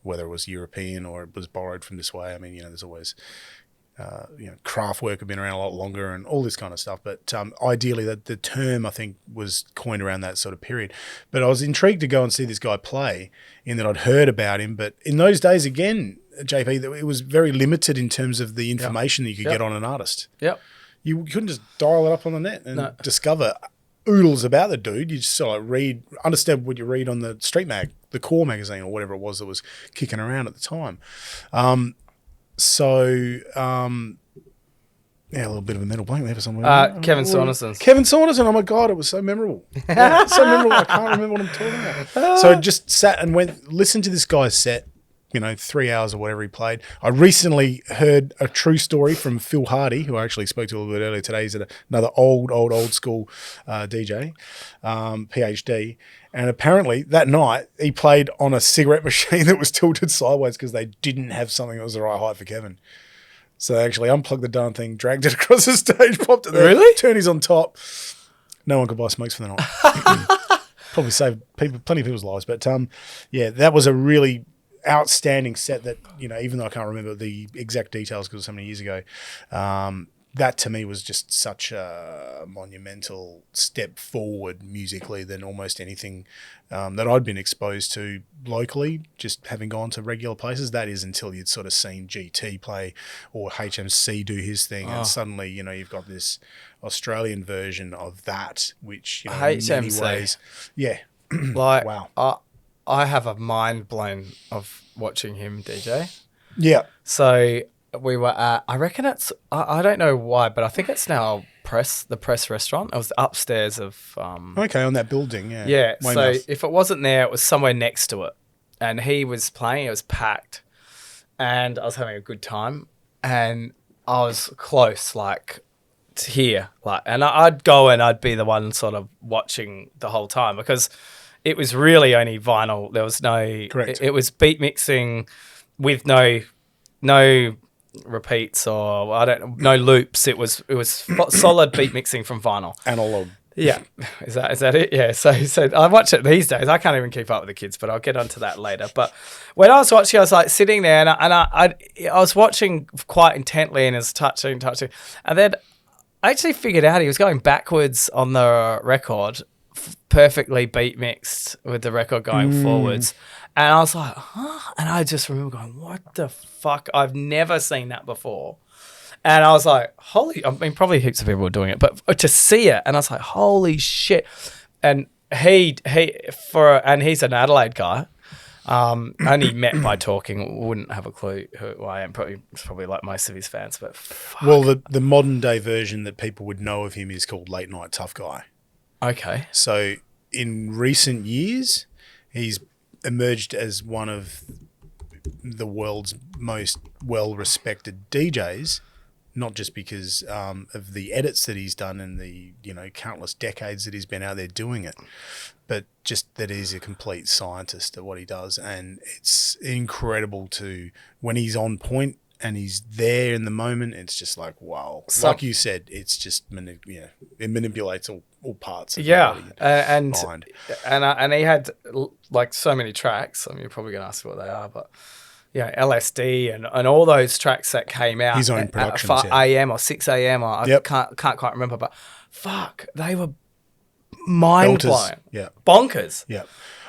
whether it was European or it was borrowed from this way. I mean, there's always Kraftwerk have been around a lot longer and all this kind of stuff, but ideally that the term I think was coined around that sort of period. But I was intrigued to go and see this guy play, in that I'd heard about him, but in those days again, JP, it was very limited in terms of the information that you could get on an artist.
Yep.
You couldn't just dial it up on the net and discover oodles about the dude. You just sort of understand what you read on the Street Mag, the Core magazine, or whatever it was that was kicking around at the time. A little bit of a mental blank there for some reason.
Kevin Saunderson.
Kevin Saunderson. Oh my God, it was so memorable. So memorable. I can't remember what I'm talking about. So I just sat and listened to this guy's set. 3 hours or whatever he played. I recently heard a true story from Phil Hardy, who I actually spoke to a little bit earlier today. He's another old school DJ, PhD. And apparently that night he played on a cigarette machine that was tilted sideways because they didn't have something that was the right height for Kevin. So they actually unplugged the darn thing, dragged it across the stage, popped it there.
Really?
Turnies on top. No one could buy smokes for the night. Probably saved plenty of people's lives. But that was a really outstanding set that, even though I can't remember the exact details because it was so many years ago, that to me was just such a monumental step forward musically than almost anything that I'd been exposed to locally, just having gone to regular places. That is until you'd sort of seen GT play or HMC do his thing, and suddenly, you've got this Australian version of that, which, in many ways, wow.
I have a mind blown of watching him DJ.
Yeah.
So we were at, I reckon it's, I don't know why, but I think it's now the press restaurant. It was upstairs of...
okay, on that building, yeah.
Yeah, so
Weymouth.
if it wasn't there, it was somewhere next to it. And he was playing, it was packed. And I was having a good time. And I was close, like, to here. And I'd go and I'd be the one sort of watching the whole time because... It was really only vinyl. There was no...
Correct.
It was beat mixing with no repeats or no loops. It was solid beat mixing from vinyl.
Analog.
Yeah. Is that it? Yeah. So I watch it these days. I can't even keep up with the kids, but I'll get onto that later. But when I was watching, I was like sitting there and I was watching quite intently and was touching. And then I actually figured out he was going backwards on the record, perfectly beat mixed with the record going forwards. And I was like, huh? And I just remember going, what the fuck? I've never seen that before. And I was like, probably heaps of people were doing it, but to see it, and I was like, holy shit. And he's an Adelaide guy. Only met by talking, wouldn't have a clue who I am. Probably like most of his fans, but fuck.
Well, the modern day version that people would know of him is called Late Night Tough Guy.
Okay.
So in recent years, he's emerged as one of the world's most well-respected DJs, not just because of the edits that he's done and the countless decades that he's been out there doing it, but just that he's a complete scientist at what he does. And it's incredible when he's on point and he's there in the moment. It's just like, wow. Like you said, it's just, it manipulates all parts of the body
and
mind.
And he had like so many tracks. I mean, you're probably going to ask what they are, but yeah, LSD and all those tracks that came out.
His own
at
productions,
5 a.m. or 6 a.m. or
Yep.
I can't quite remember, but fuck, they were mind blowing.
Yeah.
Bonkers.
Yeah.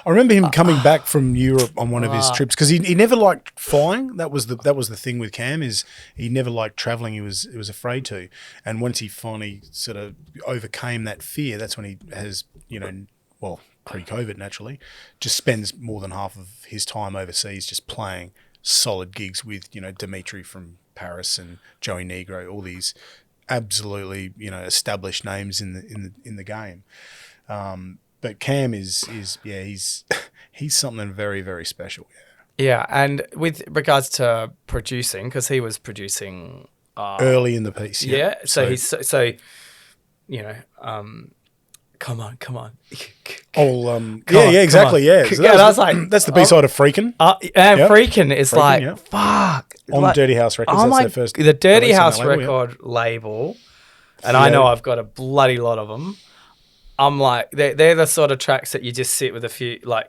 I remember him coming back from Europe on one of his trips because he never liked flying. That was the thing with Cam, is he never liked traveling. He was afraid to. And once he finally sort of overcame that fear, that's when he has, pre-COVID naturally, just spends more than half of his time overseas just playing solid gigs with, Dimitri from Paris and Joey Negro, all these absolutely, established names in the game. But Cam is he's something very, very special.
Yeah, and with regards to producing, because he was producing
Early in the piece.
Yeah, so he's come on.
Exactly. Yeah, so
I was like,
that's the B side of Freakin'.
Freakin' is like,
yeah.
fuck.
On
like,
Dirty House Records. That's their first.
The Dirty
release on
House
that label,
record label, and I know I've got a bloody lot of them. I'm like, they're the sort of tracks that you just sit with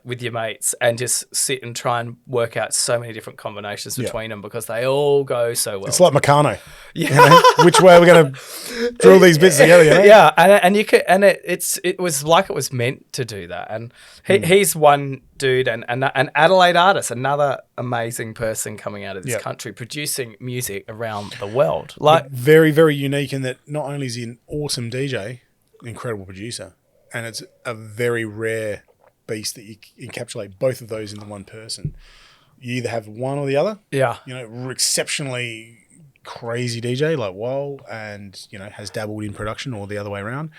with your mates and just sit and try and work out so many different combinations between them because they all go so well.
It's like Meccano.
Yeah.
Which way are we going to drill these bits together?
Yeah, and you could, and it was like it was meant to do that. And he's one dude, and an Adelaide artist, another amazing person coming out of this country, producing music around the world. Like
very, very unique in that not only is he an awesome DJ, incredible producer, and it's a very rare beast that you encapsulate both of those into one person. You either have one or the other.
Yeah.
Exceptionally crazy DJ like Wall and, has dabbled in production, or the other way around.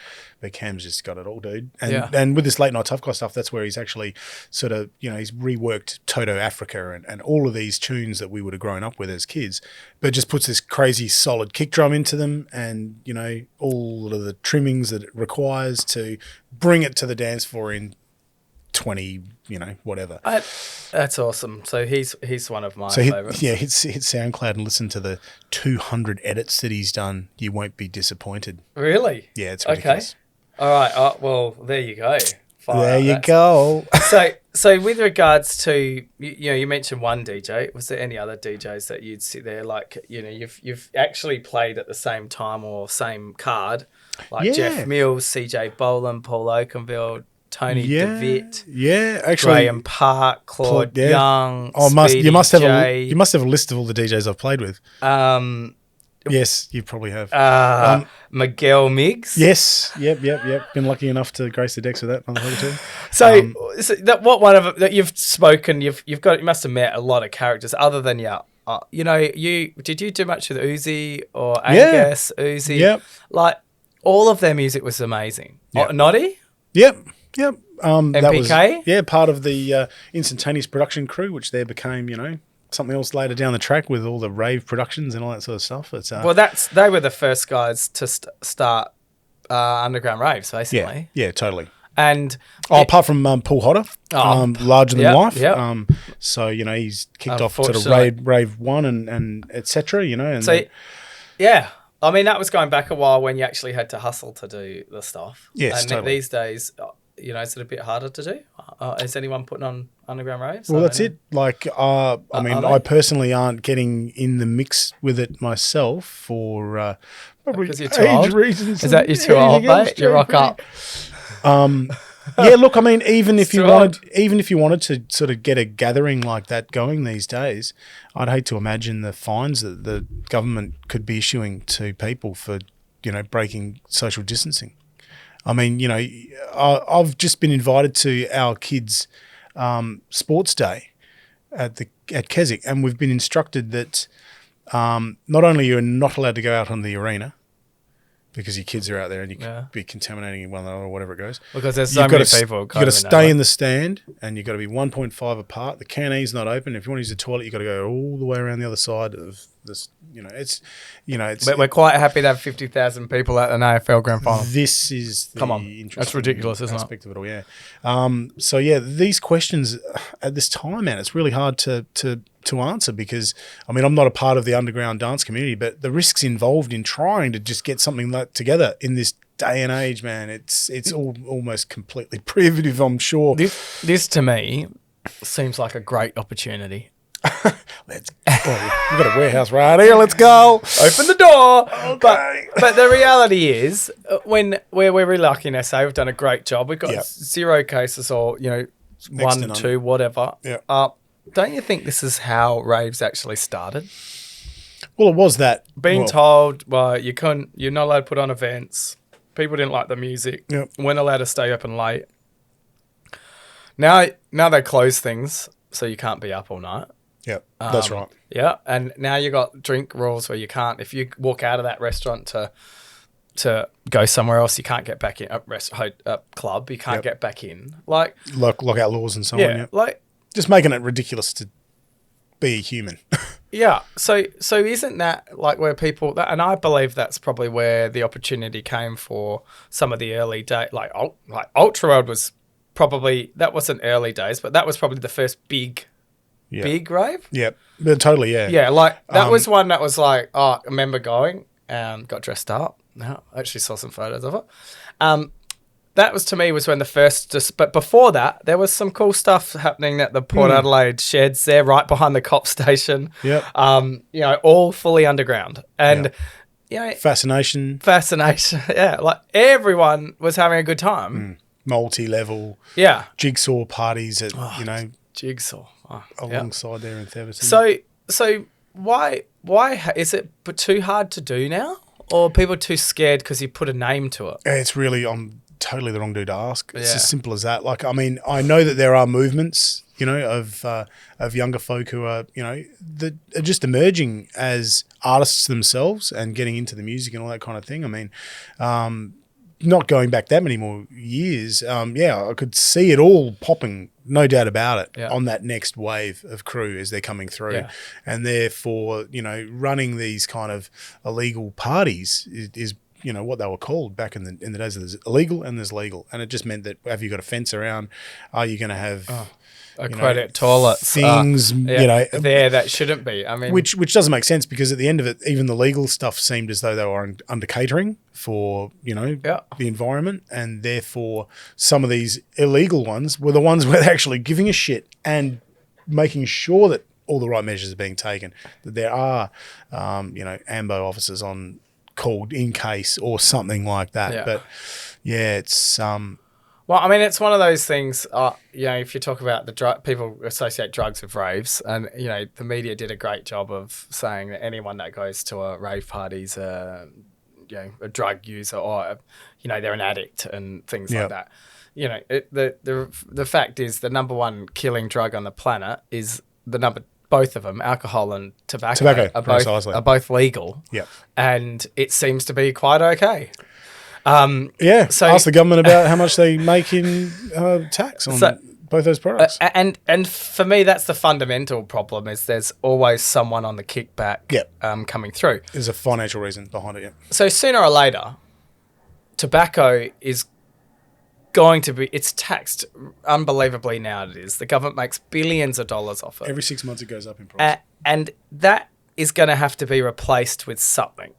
But Cam's just got it all, dude. And with this Late Night Tough Guy stuff, that's where he's actually sort of, he's reworked Toto Africa and all of these tunes that we would have grown up with as kids, but just puts this crazy solid kick drum into them and, all of the trimmings that it requires to bring it to the dance floor in 20, whatever.
That's awesome. So he's one of my favorites.
Hit SoundCloud and listen to the 200 edits that he's done. You won't be disappointed.
Really?
Yeah, it's ridiculous.
Okay. All right. Well, there you go.
There you go.
So with regards to, you mentioned one DJ. Was there any other DJs that you'd sit there like, you've actually played at the same time or same card, like Jeff Mills, CJ Boland, Paul Oakenville, Tony DeVitt,
actually
Graham Park, Claude Young.
Oh, you must have
J.
a list of all the DJs I've played with. Yes, you probably have.
Miguel Miggs.
Yes, yep. Been lucky enough to grace the decks with that on the whole too.
So what one of that you've spoken? You must have met a lot of characters other than did you do much with Uzi or Angus Uzi?
Yep.
Like all of their music was amazing.
Yep.
Noddy.
Yep.
MPK?
That was, part of the Instantaneous production crew, which there became, something else later down the track with all the rave productions and all that sort of stuff. It's,
they were the first guys to start underground raves, basically.
Yeah, totally.
And
apart from Paul Hodder, Larger Than Life.
Yep.
So, he's kicked off sort of Rave 1 and et cetera, and
so, yeah. I mean, that was going back a while when you actually had to hustle to do the stuff.
Yes,
and
totally.
These days, is it a bit harder to do? Is anyone putting on underground raves?
Well, that's it. Like, I personally aren't getting in the mix with it myself for probably age reasons.
Is that you're too old, mate? You rock up.
Yeah, look, I mean, even if you wanted to sort of get a gathering like that going these days, I'd hate to imagine the fines that the government could be issuing to people for, breaking social distancing. I mean, I've just been invited to our kids' sports day at Keswick, and we've been instructed that not only you're not allowed to go out on the arena, because your kids are out there and you could be contaminating one another or whatever it goes. Because
there's so many people.
You've got to stay in the stand and you've got to be 1.5 apart. The cannee's not open. If you want to use the toilet, you've got to go all the way around the other side of this.
But we're quite happy to have 50,000 people at an AFL grand final.
This is the
Come on.
interesting
That's ridiculous, isn't it?
aspect of it all. Yeah. So yeah, these questions at this time, man, it's really hard to answer because I mean I'm not a part of the underground dance community, but the risks involved in trying to just get something like together in this day and age, man, it's almost completely prohibitive, I'm sure.
This to me seems like a great opportunity.
We've got a warehouse right here. Let's go.
Open the door.
Okay.
But the reality is, we're really lucky in SA. We've done a great job. We've got 0 cases or,
Next
1,
to none.
2, whatever.
Yeah.
Don't you think this is how raves actually started?
Well, it was that.
Being told, you're not allowed to put on events. People didn't like the music.
Yep.
Weren't allowed to stay open late. Now they close things, so you can't be up all night.
Yeah, that's right.
Yeah, and now you got drink rules where you can't, if you walk out of that restaurant to go somewhere else, you can't get back in. A club, you can't get back in. Like
lockout laws and so on. Yeah,
like
just making it ridiculous to be a human.
Yeah. So isn't that like where people and I believe that's probably where the opportunity came for some of the early days. Like Ultra World was probably, that wasn't early days, but that was probably the first big rave.
Yeah, but totally. Yeah.
Yeah. Like that was one that was like, I remember going and got dressed up. No, I actually saw some photos of it. That was, to me, was when the first, but before that, there was some cool stuff happening at the Port Adelaide sheds there, right behind the cop station.
Yep.
All fully underground. And,
Fascination.
Yeah. Like everyone was having a good time.
Multi-level.
Yeah.
Jigsaw parties at,
Jigsaw.
alongside there in Theverton.
So why is it too hard to do now? Or people are too scared because you put a name to it?
It's really, I'm totally the wrong dude to ask. It's as simple as that. Like, I mean, I know that there are movements, of younger folk who are, that are just emerging as artists themselves and getting into the music and all that kind of thing. I mean, not going back that many more years, I could see it all popping, no doubt about it, on that next wave of crew as they're coming through. Yeah. And therefore, running these kind of illegal parties is what they were called back in the days. There's illegal and there's legal. And it just meant that, have you got a fence around? Are you going to have...
aquatic toilets,
things,
there that shouldn't be. I mean,
which doesn't make sense because at the end of it, even the legal stuff seemed as though they were under catering for the environment, and therefore some of these illegal ones were the ones where they're actually giving a shit and making sure that all the right measures are being taken. That there are, AMBO officers on called in case or something like that. Yeah. But it's
Well, I mean, it's one of those things, if you talk about the people associate drugs with raves, and, the media did a great job of saying that anyone that goes to a rave party is a drug user or, they're an addict and things like that. The fact is the number one killing drug on the planet is both of them, alcohol and tobacco are both legal.
Yeah.
And it seems to be quite okay.
So ask the government about how much they make in tax on both those products.
And for me, that's the fundamental problem: is there's always someone on the kickback coming through.
There's a financial reason behind it. Yeah.
So sooner or later, tobacco is going to be taxed unbelievably now. It is. The government makes billions of dollars off it.
Every 6 months it goes up in price.
And that is going to have to be replaced with something.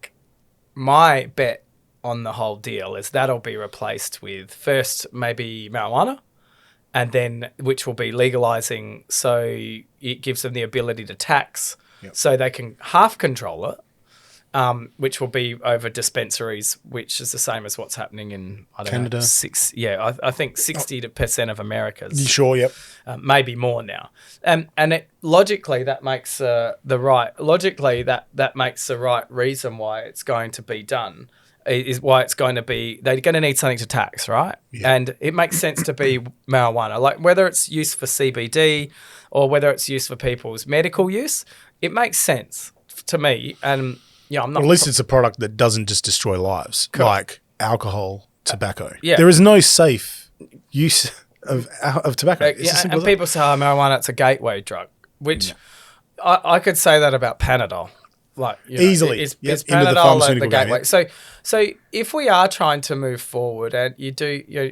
My bet on the whole deal is that'll be replaced with first maybe marijuana, and then which will be legalizing, so it gives them the ability to tax, so they can half control it, which will be over dispensaries, which is the same as what's happening in
Canada.
I think 60% of America's.
You sure? Yep.
Maybe more now, and logically that makes the right reason why it's going to be done. Is why it's going to be, they're going to need something to tax, right? Yeah. And it makes sense to be marijuana. Like whether it's used for CBD or whether it's used for people's medical use, it makes sense to me. And I'm not...
Well, at least it's a product that doesn't just destroy lives, like alcohol, tobacco.
Yeah.
There is no safe use of tobacco.
And people say, marijuana, it's a gateway drug, which I could say that about Panadol. like
Easily.
is
Into the
Panadol
pharmaceutical
the
game,
gateway.
yeah.
So if we are trying to move forward, and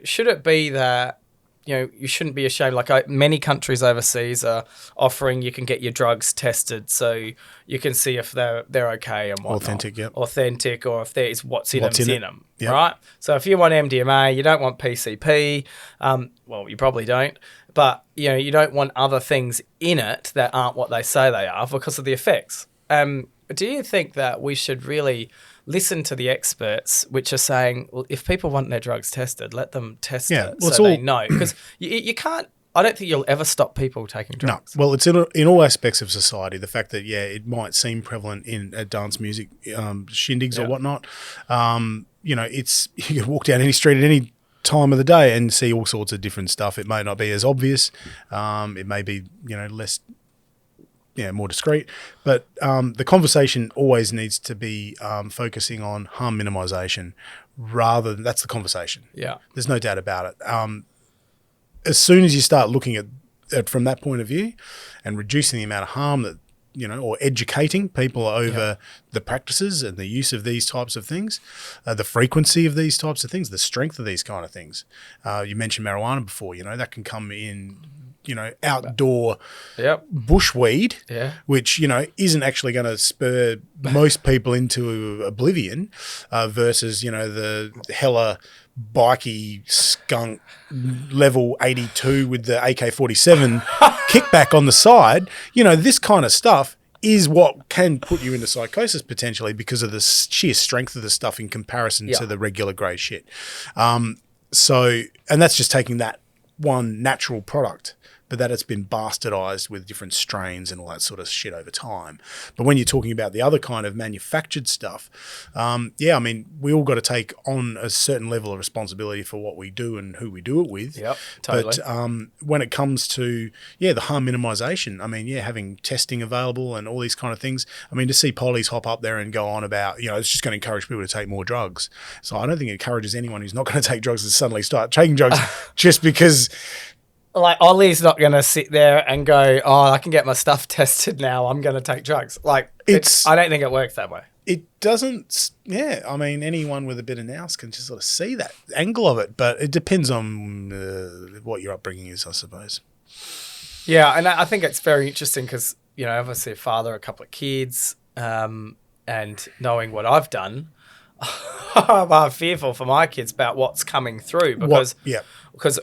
should it be that you shouldn't be ashamed? Like many countries overseas are offering, you can get your drugs tested, so you can see if they're okay and whatnot.
Authentic, yep.
Authentic, or if there is what's in them,
Yep.
right? So if you want MDMA, you don't want PCP. Well, you probably don't. But you don't want other things in it that aren't what they say they are because of the effects. Do you think that we should really listen to the experts, which are saying, well, if people want their drugs tested, let them test it so they know? Because you can't. I don't think you'll ever stop people taking drugs.
No. Well, it's in all aspects of society. The fact that, it might seem prevalent in dance music shindigs or whatnot. It's you can walk down any street at any time of the day and see all sorts of different stuff. It may not be as obvious. It may be, less, more discreet. But the conversation always needs to be focusing on harm minimisation rather than – that's the conversation.
Yeah.
There's no doubt about it. As soon as you start looking at it from that point of view and reducing the amount of harm that, or educating people over the practices and the use of these types of things, the frequency of these types of things, the strength of these kind of things. You mentioned marijuana before, that can come in, outdoor bushweed, which, isn't actually going to spur most people into oblivion versus, the hella bikey skunk level 82 with the AK-47 kickback on the side. This kind of stuff is what can put you into psychosis potentially because of the sheer strength of the stuff in comparison to the regular grey shit. And that's just taking that one natural product, but that it's been bastardized with different strains and all that sort of shit over time. But when you're talking about the other kind of manufactured stuff, we all got to take on a certain level of responsibility for what we do and who we do it with.
Yep, totally.
But when it comes to, the harm minimisation, having testing available and all these kind of things, to see pollies hop up there and go on about, it's just going to encourage people to take more drugs. So I don't think it encourages anyone who's not going to take drugs to suddenly start taking drugs just because...
Like, Ollie's not going to sit there and go, I can get my stuff tested now, I'm going to take drugs. Like, I don't think it works that way.
It doesn't, anyone with a bit of nous can just sort of see that angle of it, but it depends on what your upbringing is, I suppose.
Yeah, and I think it's very interesting because, obviously a father, a couple of kids, and knowing what I've done, I'm fearful for my kids about what's coming through because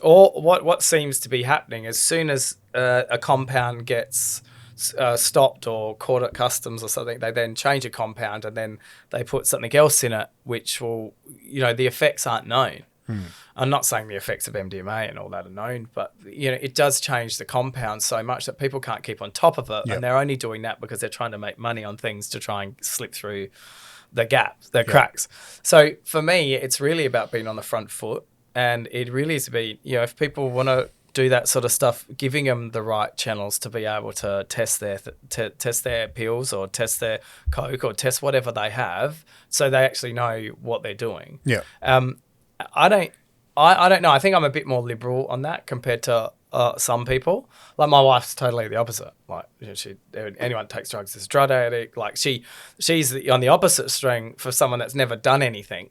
what seems to be happening as soon as a compound gets stopped or caught at customs or something, they then change a compound and then they put something else in it, which will, the effects aren't known. I'm not saying the effects of MDMA and all that are known, but it does change the compound so much that people can't keep on top of it, and they're only doing that because they're trying to make money on things to try and slip through the gaps, the cracks. So for me, it's really about being on the front foot, and it really is to be, if people want to do that sort of stuff, giving them the right channels to be able to test their pills or test their coke or test whatever they have, so they actually know what they're doing. Yeah. I don't know. I think I'm a bit more liberal on that compared to some people. Like my wife's totally the opposite. Like anyone that takes drugs is a drug addict. Like she's on the opposite string for someone that's never done anything.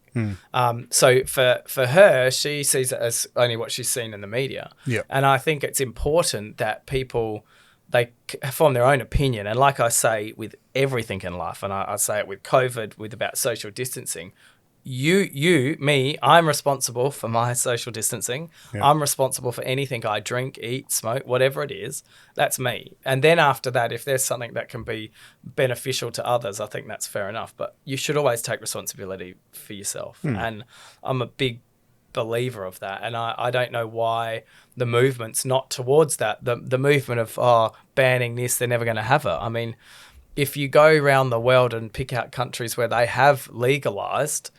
So for her, she sees it as only what she's seen in the media. Yeah. And I think it's important that people they form their own opinion. And like I say with everything in life, and I say it with COVID, with about social distancing. Me, I'm responsible for my social distancing. Yeah. I'm responsible for anything I drink, eat, smoke, whatever it is. That's me. And then after that, if there's something that can be beneficial to others, I think that's fair enough. But you should always take responsibility for yourself. And I'm a big believer of that. And I don't know why the movement's not towards that. The movement of, banning this, they're never going to have it. I mean, if you go around the world and pick out countries where they have legalized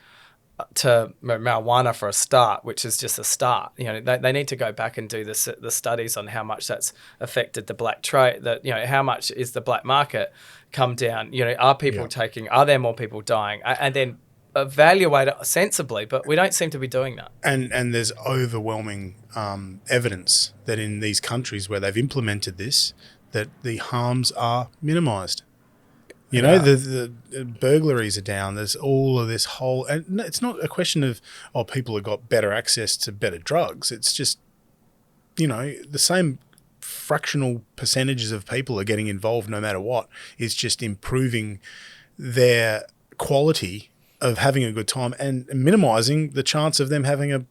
to marijuana for a start, which is just a start. They need to go back and do the studies on how much that's affected the black trade. How much is the black market come down? Are people taking? Are there more people dying? And then evaluate it sensibly. But we don't seem to be doing that.
And there's overwhelming evidence that in these countries where they've implemented this, that the harms are minimised. You know, the burglaries are down. There's all of this whole, and it's not a question of, people have got better access to better drugs. It's just, the same fractional percentages of people are getting involved no matter what. It's just improving their quality of having a good time and minimizing the chance of them having a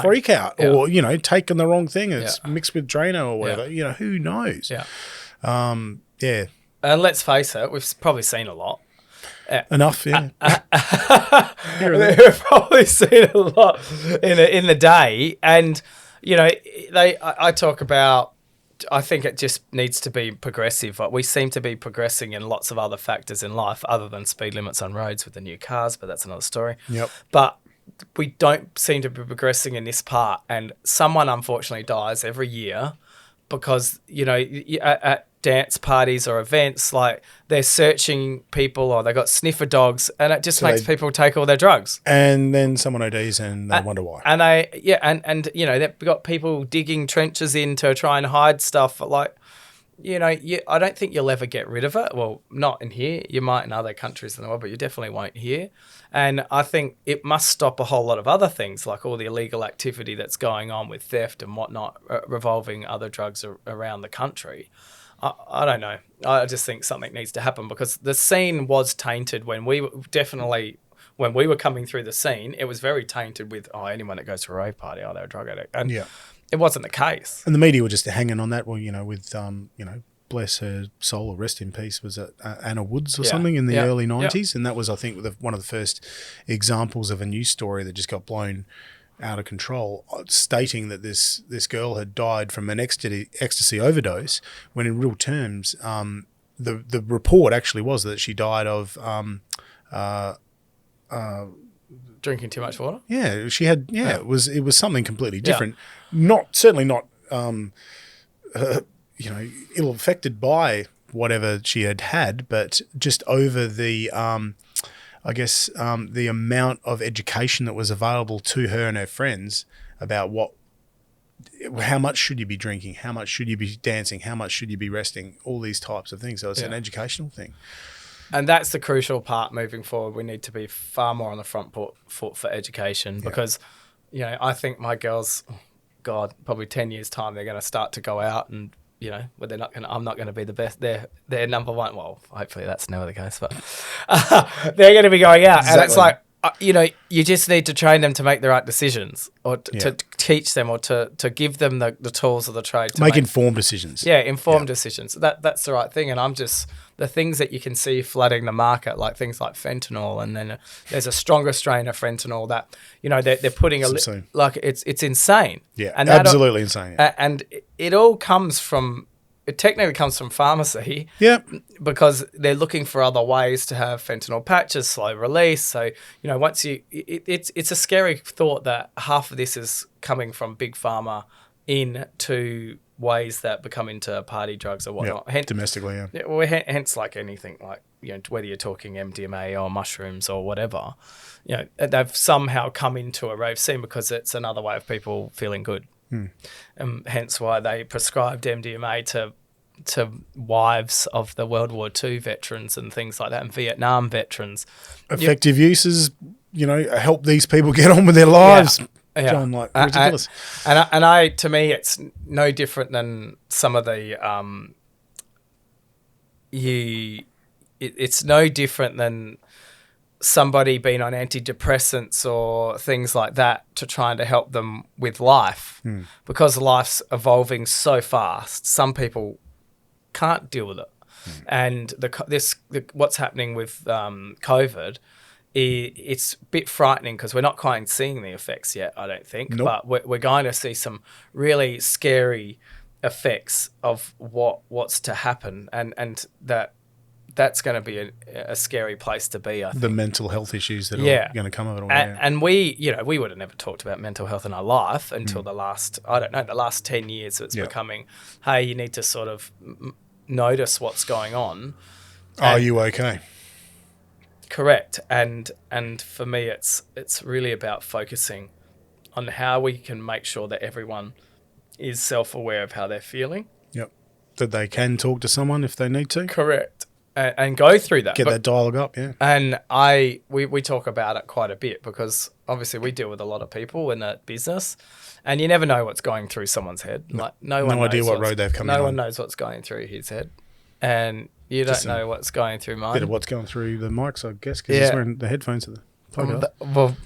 freak out or, taking the wrong thing. It's mixed with Drano or whatever. Who knows?
Yeah.
Yeah.
And let's face it, we've probably seen a lot.
Enough, yeah.
We've probably seen a lot in the day. And, I talk about, I think it just needs to be progressive. Like we seem to be progressing in lots of other factors in life other than speed limits on roads with the new cars, but that's another story.
Yep.
But we don't seem to be progressing in this part. And someone unfortunately dies every year because, at dance parties or events, like they're searching people or they got sniffer dogs and it just makes people take all their drugs.
And then someone ODs and they wonder why.
And they've got people digging trenches in to try and hide stuff. Like, I don't think you'll ever get rid of it. Well, not in here. You might in other countries in the world, but you definitely won't here. And I think it must stop a whole lot of other things, like all the illegal activity that's going on with theft and whatnot, revolving other drugs around the country. I don't know. I just think something needs to happen because the scene was tainted when we were coming through the scene. It was very tainted with, anyone that goes to a rave party, they're a drug addict. And it wasn't the case.
And the media were just hanging on that. Well, with, bless her soul, or rest in peace, was it Anna Woods or something in the early 90s? And that was, I think, one of the first examples of a news story that just got blown out of control, stating that this girl had died from an ecstasy overdose, when in real terms, the report actually was that she died of
drinking too much water.
Yeah, she had. Yeah, it was something completely different. Certainly not ill affected by whatever she had, but just over the the amount of education that was available to her and her friends about how much should you be drinking, how much should you be dancing, how much should you be resting, all these types of things. So it's an educational thing. And
that's the crucial part moving forward. We need to be far more on the front foot for education because, I think my girls, probably 10 years' time, they're going to start to go out and, but I'm not going to be the best. They're number one. Well, hopefully that's never the case, but they're going to be going out. Exactly. And it's like, you just need to train them to make the right decisions or to teach them or to give them the tools of the trade. To
make informed decisions.
Yeah, informed decisions. That's the right thing. And I'm just, the things that you can see flooding the market, like things like fentanyl, and then there's a stronger strain of fentanyl that, they're putting it's insane.
Yeah, and absolutely insane. Yeah.
And it all comes from, it technically comes from pharmacy.
Yep.
Because they're looking for other ways to have fentanyl patches, slow release. So, once it's a scary thought that half of this is coming from big pharma into ways that become into party drugs or whatnot.
Yep. Domestically, yeah.
Well, hence like anything, like, whether you're talking MDMA or mushrooms or whatever, they've somehow come into a rave scene because it's another way of people feeling good. Hence why they prescribed MDMA to wives of the World War II veterans and things like that, and Vietnam veterans.
Effective uses, help these people get on with their lives. Yeah. John, ridiculous.
And to me, it's no different than some of the it's no different than somebody being on antidepressants or things like that to trying to help them with life, because life's evolving so fast. Some people can't deal with it, and what's happening with COVID, it's a bit frightening because we're not quite seeing the effects yet, I don't think.
Nope.
But we're going to see some really scary effects of what's to happen, and that's going to be a scary place to be, I think.
The mental health issues that are going to come of it all.
And we would have never talked about mental health in our life until the last 10 years. It's becoming, hey, you need to sort of notice what's going on.
Are you okay?
Correct. And for me, it's really about focusing on how we can make sure that everyone is self-aware of how they're feeling.
Yep. That they can talk to someone if they need to.
Correct. and go through that.
Get that dialogue up, yeah.
And we talk about it quite a bit because obviously we deal with a lot of people in that business, and you never know what's going through someone's head. Like no
idea what road they've come in
No
on.
one knows what's going through his head, and you don't know what's going through mine.
Bit of what's going through the mics, I guess, because he's wearing the headphones to the podcast.
Well,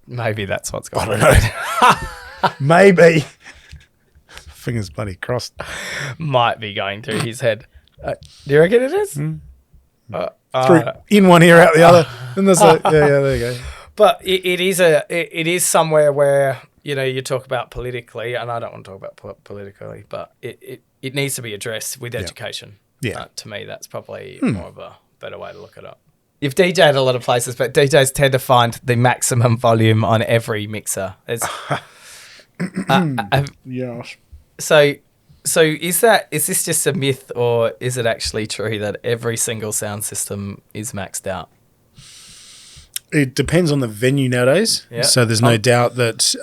maybe that's what's going on.
I don't know. Maybe. Fingers bloody crossed.
Might be going through his head. Do you reckon it is?
In one ear, out the other. And there's there you go.
But it is somewhere where, you know, you talk about politically, and I don't want to talk about politically, but it needs to be addressed with education.
Yeah.
To me, that's probably more of a better way to look it up. You've DJed a lot of places, but DJs tend to find the maximum volume on every mixer. It's,
Yes.
So is this just a myth, or is it actually true that every single sound system is maxed out?
It depends on the venue nowadays.
Yeah.
So there's no doubt that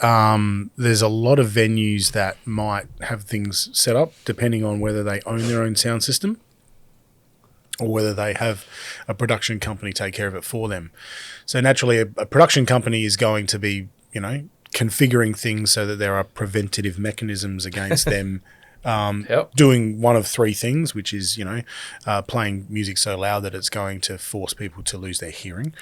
there's a lot of venues that might have things set up depending on whether they own their own sound system or whether they have a production company take care of it for them. So naturally, a production company is going to be, you know, configuring things so that there are preventative mechanisms against them doing one of three things, which is, you know, playing music so loud that it's going to force people to lose their hearing.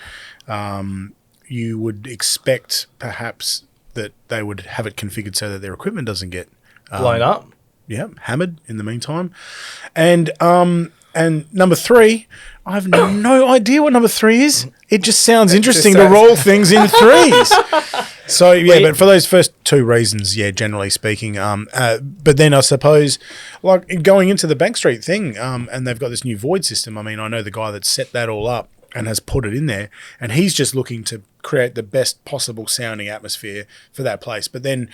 You would expect perhaps that they would have it configured so that their equipment doesn't get
Blown up?
Yeah, hammered in the meantime. And number three, I have no idea what number three is. It just sounds interesting to roll things in threes. So, yeah, but for those first two reasons, yeah, generally speaking. But then I suppose, like going into the Bank Street thing, and they've got this new void system. I mean, I know the guy that set that all up and has put it in there, and he's just looking to create the best possible sounding atmosphere for that place. But then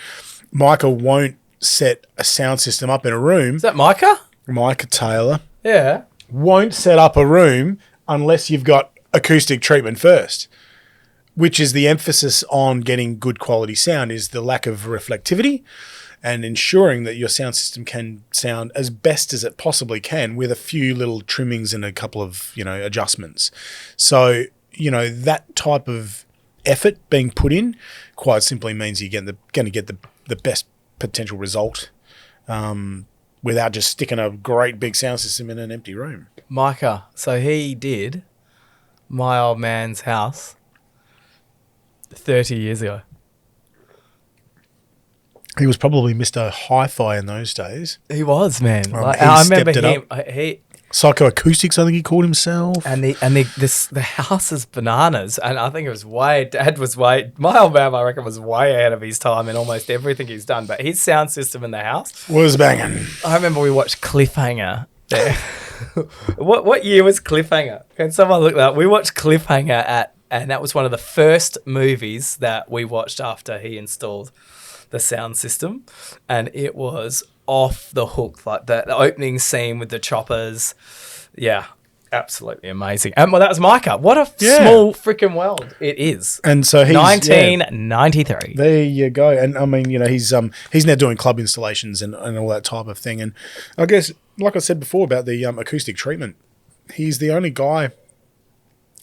Micah won't set a sound system up in a room.
Is that Micah?
Micah Taylor.
Yeah.
Won't set up a room unless you've got acoustic treatment first, which is the emphasis on getting good quality sound, is the lack of reflectivity and ensuring that your sound system can sound as best as it possibly can with a few little trimmings and a couple of, you know, adjustments. So, you know, that type of effort being put in quite simply means you're going to get the best potential result without just sticking a great big sound system in an empty room.
Micah, so he did my old man's house 30 years ago.
He was probably Mr. Hi-Fi in those days.
He was, man. Like,
he
I remember
stepped it
him. He
Psychoacoustics, I think he called himself.
and the house is bananas, and I think it was my old man, I reckon, was way ahead of his time in almost everything he's done. But his sound system in the house
Was banging.
I remember we watched Cliffhanger there. What year was Cliffhanger? Can someone look that up? We watched Cliffhanger and that was one of the first movies that we watched after he installed the sound system, and it was off the hook, like the opening scene with the choppers. Yeah, absolutely amazing. And well, that was Micah. What a small freaking world it is.
And so he's
1993.
There you go. And I mean, you know, he's now doing club installations and all that type of thing. And I guess, like I said before about the acoustic treatment, he's the only guy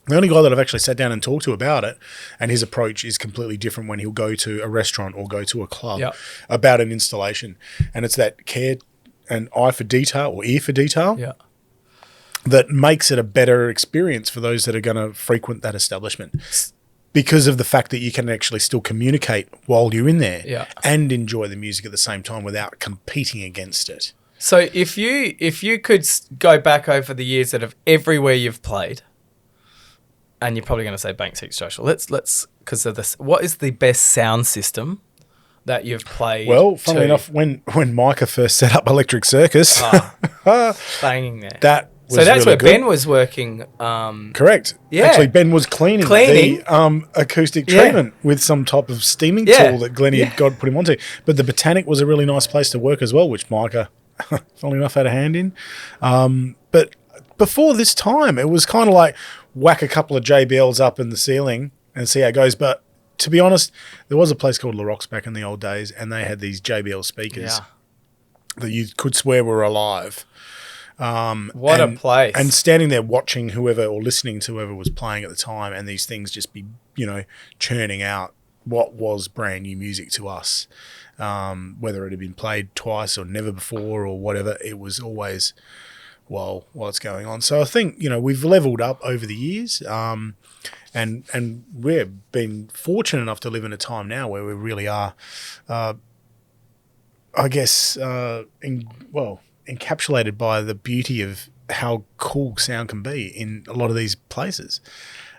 that I've actually sat down and talked to about it, and his approach is completely different when he'll go to a restaurant or go to a club about an installation. And it's that care and eye for detail or ear for detail that makes it a better experience for those that are going to frequent that establishment, because of the fact that you can actually still communicate while you're in there and enjoy the music at the same time without competing against it.
So if you could go back over the years that of everywhere you've played, and you're probably going to say Bank Street Social. Let's because of this. What is the best sound system that you've played?
Well, funnily enough, when Micah first set up Electric Circus,
banging there.
That was
so that's
really
where
good.
Ben was working.
Correct.
Yeah.
Actually, Ben was cleaning. The acoustic treatment with some type of steaming tool that Glennie had put him onto. But the Botanic was a really nice place to work as well, which Micah, funnily enough, had a hand in. But before this time, it was kind of like whack a couple of JBLs up in the ceiling and see how it goes. But to be honest, there was a place called La Rox back in the old days, and they had these JBL speakers that you could swear were alive.
What a place.
And standing there watching whoever or listening to whoever was playing at the time, and these things just be, churning out what was brand new music to us. Whether it had been played twice or never before or whatever, it was always, well, what's going on? So I think, we've leveled up over the years. And we've been fortunate enough to live in a time now where we really are, encapsulated by the beauty of how cool sound can be in a lot of these places.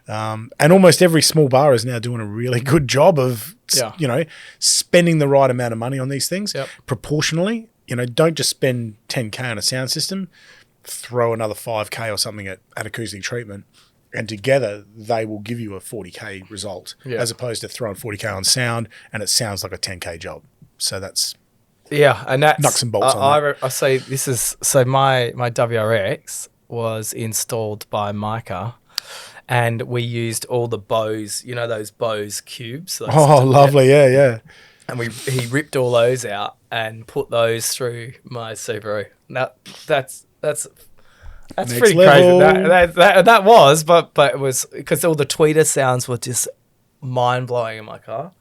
And almost every small bar is now doing a really good job of, spending the right amount of money on these things proportionally. Don't just spend 10K on a sound system, throw another 5K or something at acoustic treatment, and together they will give you a 40K result as opposed to throwing 40K on sound and it sounds like a 10K job. So that's
and that's
nuts and bolts on that.
I say this is so my WRX was installed by Micah, and we used all the Bose, those Bose cubes.
Lovely, yeah.
And he ripped all those out and put those through my Subaru. That's
Next
pretty
level.
crazy. That was, but it was because all the tweeter sounds were just mind blowing in my car.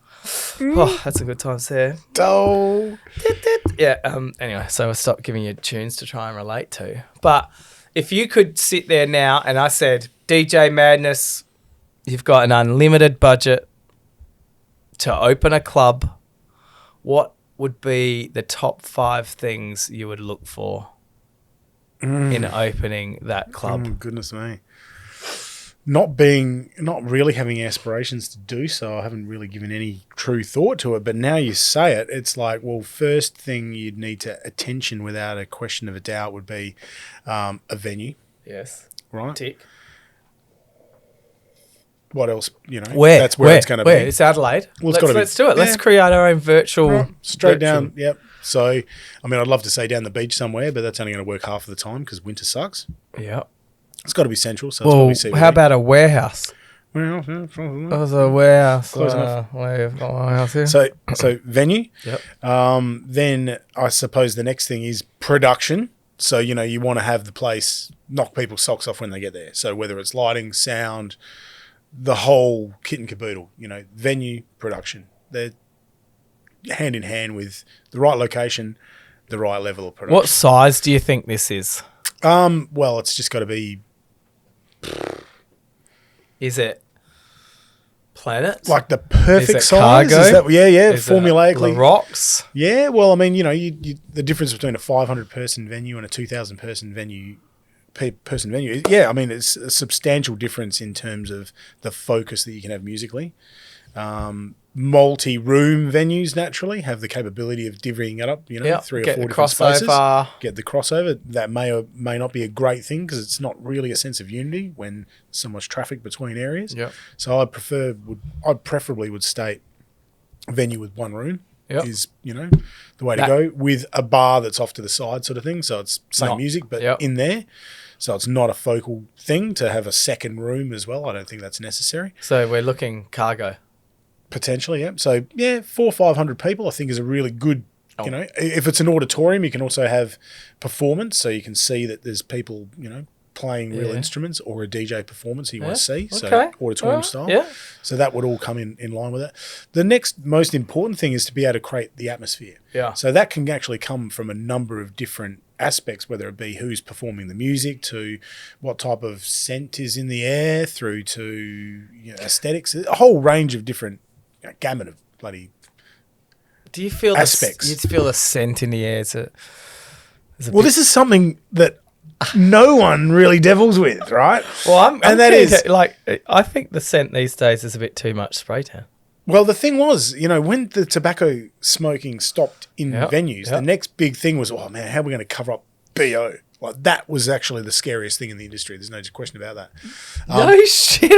Oh, that's a good time there.
Oh.
Yeah. Anyway, so I stopped giving you tunes to try and relate to. But if you could sit there now and I said, DJ Madness, you've got an unlimited budget to open a club, what would be the top 5 things you would look for in opening that club?
Oh, goodness me. Not really having aspirations to do so. I haven't really given any true thought to it, but now you say it, it's like, well, first thing you'd need to attention without a question of a doubt would be a venue.
Yes.
Right.
Tick.
What else?
Where?
That's where it's going to be.
It's Adelaide.
Well,
let's do it. Let's create our own virtual.
Straight down. Yep. So, I'd love to say down the beach somewhere, but that's only going to work half of the time because winter sucks.
Yep.
It's got to be central. So it's probably CBD.
How about a warehouse?
Warehouse, yeah.
There's a warehouse.
Close enough.
Warehouse here.
So venue.
Yep.
Then I suppose the next thing is production. So, you want to have the place knock people's socks off when they get there. So whether it's lighting, sound, the whole kit and caboodle, venue, production. They're hand in hand with the right location, the right level of production.
What size do you think this is?
Well, it's just got to be...
Is it planet?
Like the perfect
is it
size?
Cargo?
Is that, yeah,
is
formulaically.
It rocks?
Yeah, well, the difference between a 500-person venue and a 2,000-person venue, it's a substantial difference in terms of the focus that you can have musically. Multi-room venues naturally have the capability of divvying it up, 3 or 4 different spaces. Get the crossover. That may or may not be a great thing because it's not really a sense of unity when so much traffic between areas.
Yep.
So I preferably would state a venue with one room is, the way to go, with a bar that's off to the side sort of thing. So it's same music, but in there. So it's not a focal thing to have a second room as well. I don't think that's necessary.
So we're looking cargo.
Potentially, yeah. So, 400 or 500 people I think is a really good, if it's an auditorium, you can also have performance. So you can see that there's people, playing real instruments or a DJ performance you want to see. So auditorium style. Yeah. So that would all come in line with that. The next most important thing is to be able to create the atmosphere.
Yeah.
So that can actually come from a number of different aspects, whether it be who's performing the music to what type of scent is in the air through to aesthetics, a whole range of different gamut of bloody
do you feel
aspects.
You feel a scent in the air?
This is something that no one really devils with, right?
Well, I think the scent these days is a bit too much spray tan.
Well, the thing was, when the tobacco smoking stopped in venues, the next big thing was, oh man, how are we going to cover up BO? Like that was actually the scariest thing in the industry. There's no question about that.
No shit.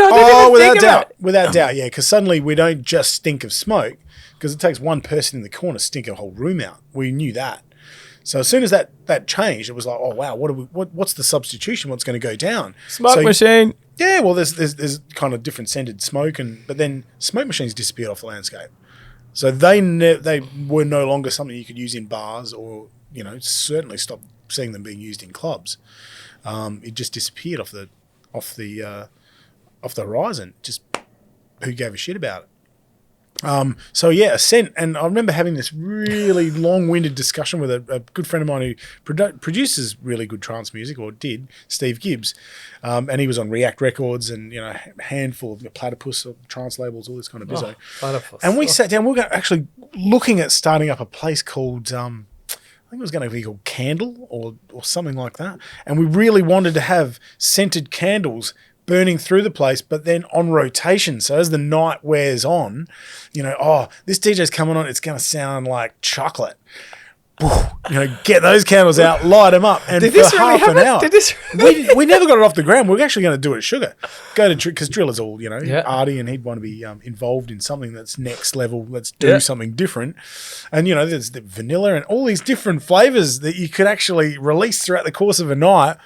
Without
doubt. Yeah, because suddenly we don't just stink of smoke because it takes one person in the corner to stink a whole room out. We knew that. So as soon as that changed, it was like, oh wow, what's the substitution? What's going to go down?
Smoke machine.
Yeah, well, there's kind of different scented smoke, but then smoke machines disappeared off the landscape. So they were no longer something you could use in bars or certainly stopped seeing them being used in clubs. It just disappeared off the horizon. Just who gave a shit about it? Ascent. And I remember having this really long-winded discussion with a good friend of mine who produces really good trance music, or did, Steve Gibbs. And he was on React Records and, a handful of Platypus trance labels, all this kind of bizzo.
Platypus.
And we sat down, we were actually looking at starting up a place called, I think it was going to be called Candle or something like that. And we really wanted to have scented candles burning through the place, but then on rotation. So as the night wears on, this DJ's coming on, it's going to sound like chocolate. Get those candles out, light them up, and for half an hour. We never got it off the ground. We were actually going to do it at Sugar. Because Driller's all, arty, and he'd want to be involved in something that's next level. Let's do something different. And, there's the vanilla and all these different flavors that you could actually release throughout the course of a night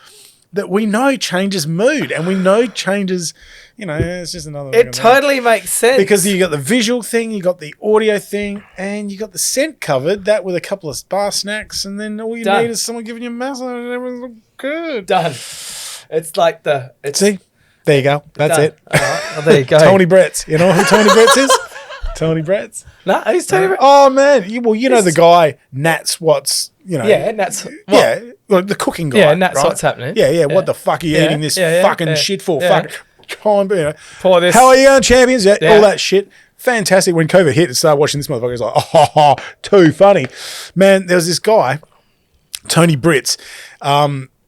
that we know changes mood, and we know changes, it's just another...
It totally makes sense.
Because you got the visual thing, you got the audio thing, and you got the scent covered, that with a couple of bar snacks, and then all you need is someone giving you a massage, and everything's look good.
Done. It's like
See? There you go. That's
done.
it.
All right. Well, there you go.
Tony Bretts. You know who Tony Bretts is? Tony Bretts.
No, who's Tony Bretts?
Oh, man. You know the guy, Nat's What's...
Yeah, Nat's...
like the cooking guy.
Yeah, Nat's
right?
What's happening.
Yeah. What the fuck are you eating this fucking shit for?
Yeah.
Fuck.
Pour this.
How are you going, champions? Yeah, all that shit. Fantastic. When COVID hit, I started watching this motherfucker. It's like, oh, too funny. Man, there was this guy, Tony Bretts,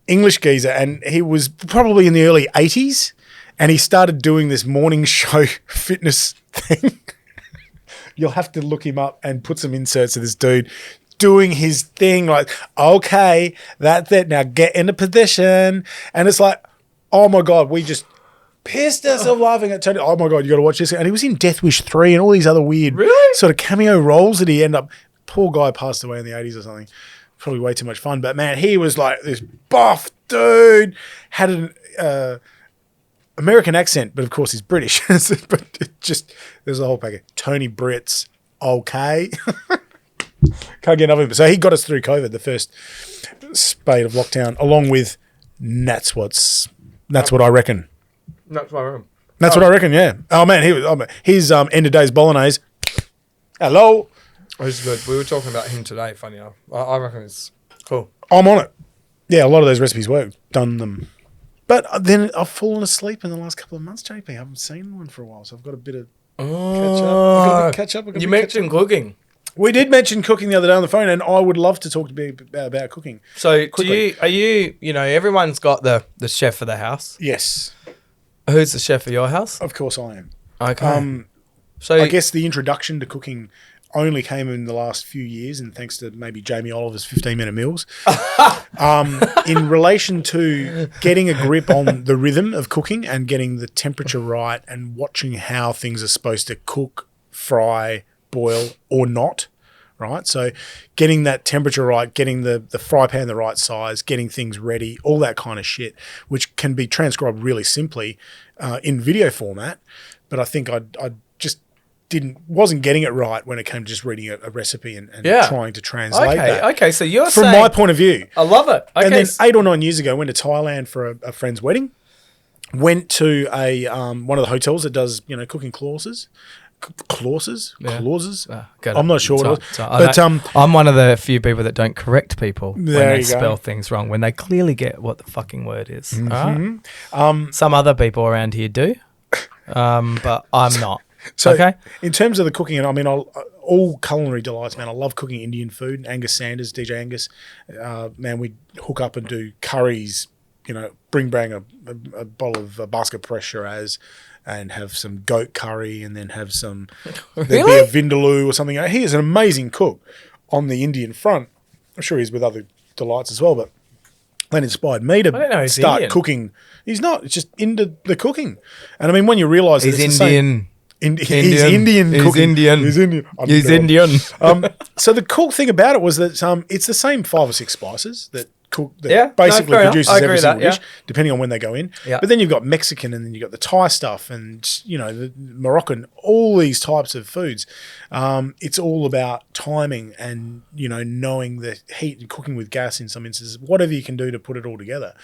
English geezer, and he was probably in the early 80s, and he started doing this morning show fitness thing. You'll have to look him up and put some inserts of this dude doing his thing, like, okay, that's it, now get into position. And it's like, oh my God, we just pissed ourselves laughing at Tony. Oh my God, you got to watch this. And he was in Death Wish 3 and all these other weird sort of cameo roles that he ended up, poor guy passed away in the 80s or something. Probably way too much fun. But man, he was like this buff dude, had an American accent, but of course he's British. But it just, there's a whole package. Tony Bretts, okay. Can't get enough of him. So he got us through COVID, the first spate of lockdown, along with That's what I reckon.
That's my room.
That's what I reckon, yeah. Oh man, his end of days bolognese. Hello.
He's good. We were talking about him today, funny enough. I reckon it's cool.
I'm on it. Yeah, a lot of those recipes work. Done them. But then I've fallen asleep in the last couple of months, JP. I haven't seen one for a while, so I've got a bit of catch up.
You mentioned cooking.
We did mention cooking the other day on the phone, and I would love to talk to you about cooking.
So, are you, everyone's got the chef for the house.
Yes.
Who's the chef for your house?
Of course I am.
Okay.
So I guess the introduction to cooking only came in the last few years, and thanks to maybe Jamie Oliver's 15-minute meals. In relation to getting a grip on the rhythm of cooking and getting the temperature right and watching how things are supposed to cook, fry, boil or not, right? So getting that temperature right, getting the fry pan the right size, getting things ready, all that kind of shit, which can be transcribed really simply in video format. But I think I just wasn't getting it right when it came to just reading a recipe and trying to translate that.
Okay, so you're
from
saying,
my point of view.
I love it. Okay.
And then 8 or 9 years ago, I went to Thailand for a friend's wedding. Went to a one of the hotels that does cooking clauses. Clauses? I'm not sure what it was. But
I'm one of the few people that don't correct people when they spell
go.
Things wrong, when they clearly get what the fucking word is.
Mm-hmm.
All right? Some other people around here do, but I'm not.
So
okay.
In terms of the cooking, and I mean, all culinary delights, man. I love cooking Indian food. Angus Sanders, DJ Angus, man, we hook up and do curries. Bring a bottle of basket press Shiraz and have some goat curry, and then have some there'd be a vindaloo or something. He is an amazing cook on the Indian front. I'm sure he's with other delights as well, but that inspired me to start
Indian.
Cooking. He's not. It's just into the cooking. And I mean, when you realise
he's
it's
Indian.
He's Indian cooking. He's Indian.
Indian.
So the cool thing about it was that it's the same 5 or 6 spices that cook that
Yeah, no,
basically
fair enough.
produces
I agree
every
with
single
that,
dish, depending on when they go in.
Yeah.
But then you've got Mexican, and then you've got the Thai stuff, and the Moroccan, all these types of foods. It's all about timing and knowing the heat and cooking with gas in some instances, whatever you can do to put it all together.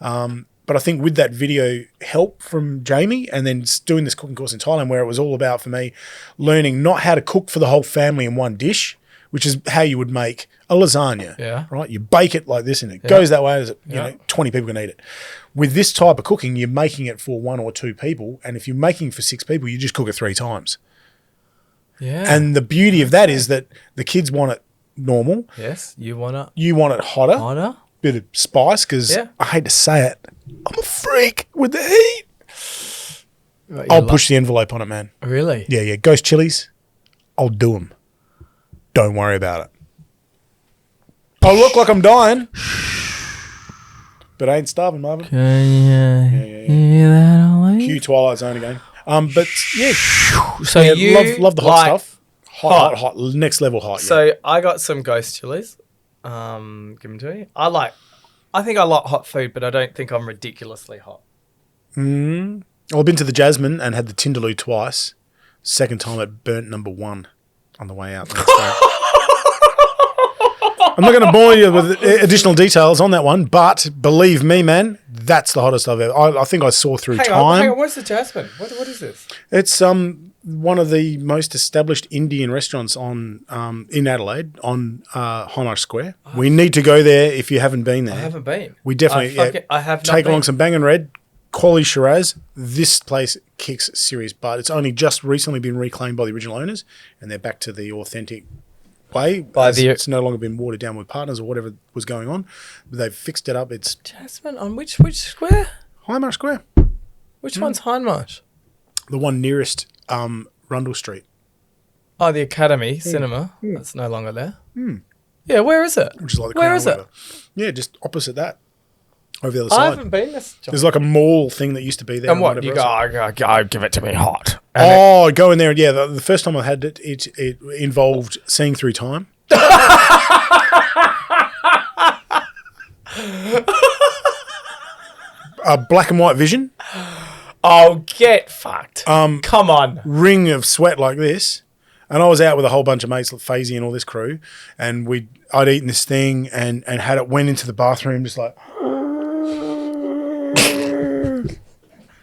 But I think with that video help from Jamie, and then doing this cooking course in Thailand, where it was all about, for me, learning not how to cook for the whole family in one dish, which is how you would make a lasagna.
Yeah.
Right? You bake it like this, and it goes that way. 20 people can eat it. With this type of cooking, you're making it for 1 or 2 people, and if you're making for 6 people, you just cook it 3 times.
Yeah.
And the beauty of that is that the kids want it normal.
Yes, you want
it hotter.
Hotter.
Bit of spice, because I hate to say it, I'm a freak with the heat.
Right,
I'll push the envelope on it, man.
Really?
Yeah. Ghost chilies, I'll do them. Don't worry about it. I look like I'm dying, but I ain't starving, Marvin.
Hear that, Ollie?
Cue Twilight Zone again. But yeah,
So you
love the hot
like
stuff. Hot, next level hot.
So I got some ghost chilies. Give them to you. I think I like hot food, but I don't think I'm ridiculously hot.
Well, I've been to the Jasmine and had the Tindaloo twice. Second time it burnt number 1 on the way out. The next day. I'm not going to bore you with additional details on that one, but believe me, man, that's the hottest I've ever. I think I saw through
Hang
time.
on, what's the Jasmine? What is this?
It's one of the most established Indian restaurants in Adelaide on High Square. We need to go there if you haven't been there.
I haven't been.
We definitely
I have not
take
been.
along some Bang and Red, quality Shiraz. This place kicks serious butt. It's only just recently been reclaimed by the original owners, and they're back to the authentic way. It's no longer been watered down with partners or whatever was going on. But they've fixed it up. It's
Jasmine on which square?
High Square.
Which one's Hindmarsh?
The one nearest Rundle Street.
Oh, the Academy Cinema. That's no longer there. Yeah, where is it?
Which is like the
Where
Crown
is
or
it?
whatever. Yeah, just opposite that. Over the other
I
side.
haven't been this.
There's like a mall thing that used to be there.
And what? You
whatever else.
go, give it to me hot.
Go in there. Yeah, the first time I had it, it involved seeing through time. A black and white vision.
Oh, get fucked. Come on.
Ring of sweat like this. And I was out with a whole bunch of mates, like Fazy and all this crew, and I'd eaten this thing and had it, went into the bathroom just like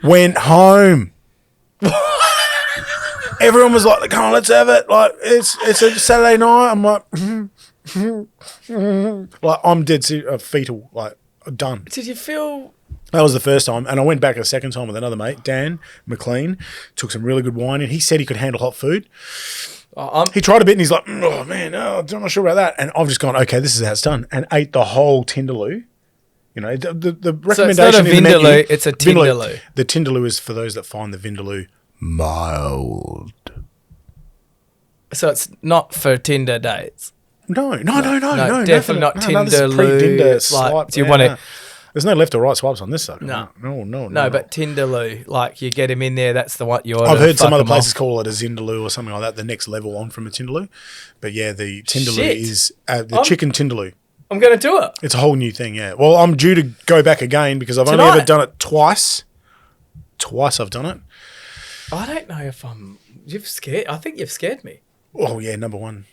went home. Everyone was like, "Come on, let's have it." Like it's a Saturday night. I'm like, like I'm dead fetal, like done.
Did you feel?
That was the first time, and I went back a second time with another mate, Dan McLean. Took some really good wine in. He said he could handle hot food. He tried a bit, and he's like, "Oh man, I'm not sure about that." And I've just gone, "Okay, this is how it's done," and ate the whole Tindaloo. You know, the recommendation.
So it's not a
in the menu,
Vindaloo, it's a Tindaloo.
The Tindaloo is for those that find the Vindaloo mild.
So it's not for Tinder dates.
No,
definitely not Tindaloo.
This is pre-Tinder swipe.
Do you want it?
There's no left or right swipes on this sucker.
No.
No.
But Tindaloo, like you get him in there, that's the one you order.
I've heard some other places call it a Zindaloo or something like that, the next level on from a Tindaloo. But yeah, the Tindaloo is the chicken Tindaloo.
I'm going to do it.
It's a whole new thing, yeah. Well, I'm due to go back again because I've only ever done it twice. Twice I've done it.
I don't know if you've scared. I think you've scared me.
Oh yeah, number one.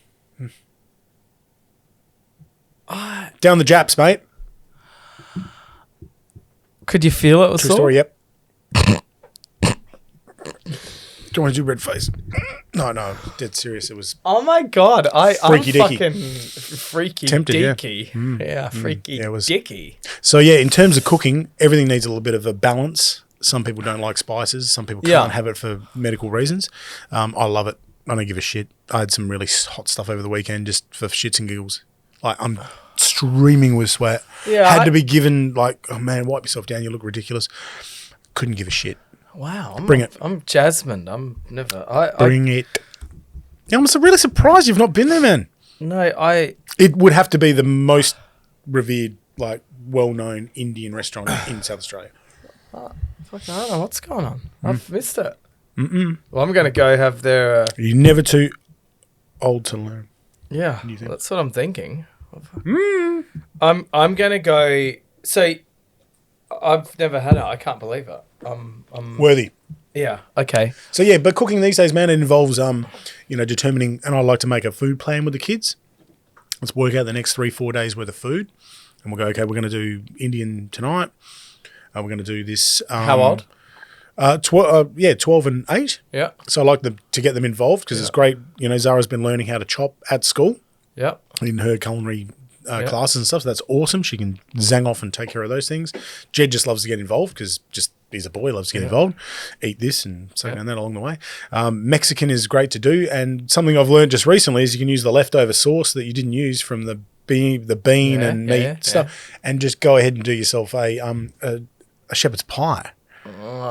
Down the Japs, mate.
Could you feel it was
True story, yep. Do you want to do red face? No, dead serious. It was.
Oh my god, I'm
Freaky dicky.
fucking freaky
Tempted,
dicky.
yeah.
Freaky
Yeah, it was-
dicky.
So yeah, in terms of cooking, everything needs a little bit of a balance. Some people don't like spices. Some people can't have it for medical reasons. I love it. I don't give a shit. I had some really hot stuff over the weekend just for shits and giggles. Like I'm streaming with sweat.
Yeah,
had to be given like, oh man, wipe yourself down. You look ridiculous. Couldn't give a shit.
Wow,
Bring it.
I'm Jasmine. I'm never.
Bring it. Yeah, I'm really surprised you've not been there, man. It would have to be the most revered, like well-known Indian restaurant in South Australia.
I don't know what's going on. I've missed it. Well, I'm going to go have their.
You're never too old to learn.
Yeah,
do you think?
that's what I'm thinking. I'm gonna go. So, I've never had it. I can't believe it.
Worthy.
Yeah. Okay.
So yeah, but cooking these days, man, it involves determining, and I like to make a food plan with the kids. Let's work out the next 3-4 days worth of food, and we'll go. Okay, we're going to do Indian tonight. We're going to do this.
How old?
12 and 8.
Yeah.
So I like to get them involved because it's great. You know, Zara's been learning how to chop at school
Yeah.
in her culinary classes and stuff. So that's awesome. She can zang off and take care of those things. Jed just loves to get involved because he's a boy, loves to get involved. Eat this and so on that along the way. Mexican is great to do. And something I've learned just recently is you can use the leftover sauce that you didn't use from the bean and meat stuff and just go ahead and do yourself a shepherd's pie.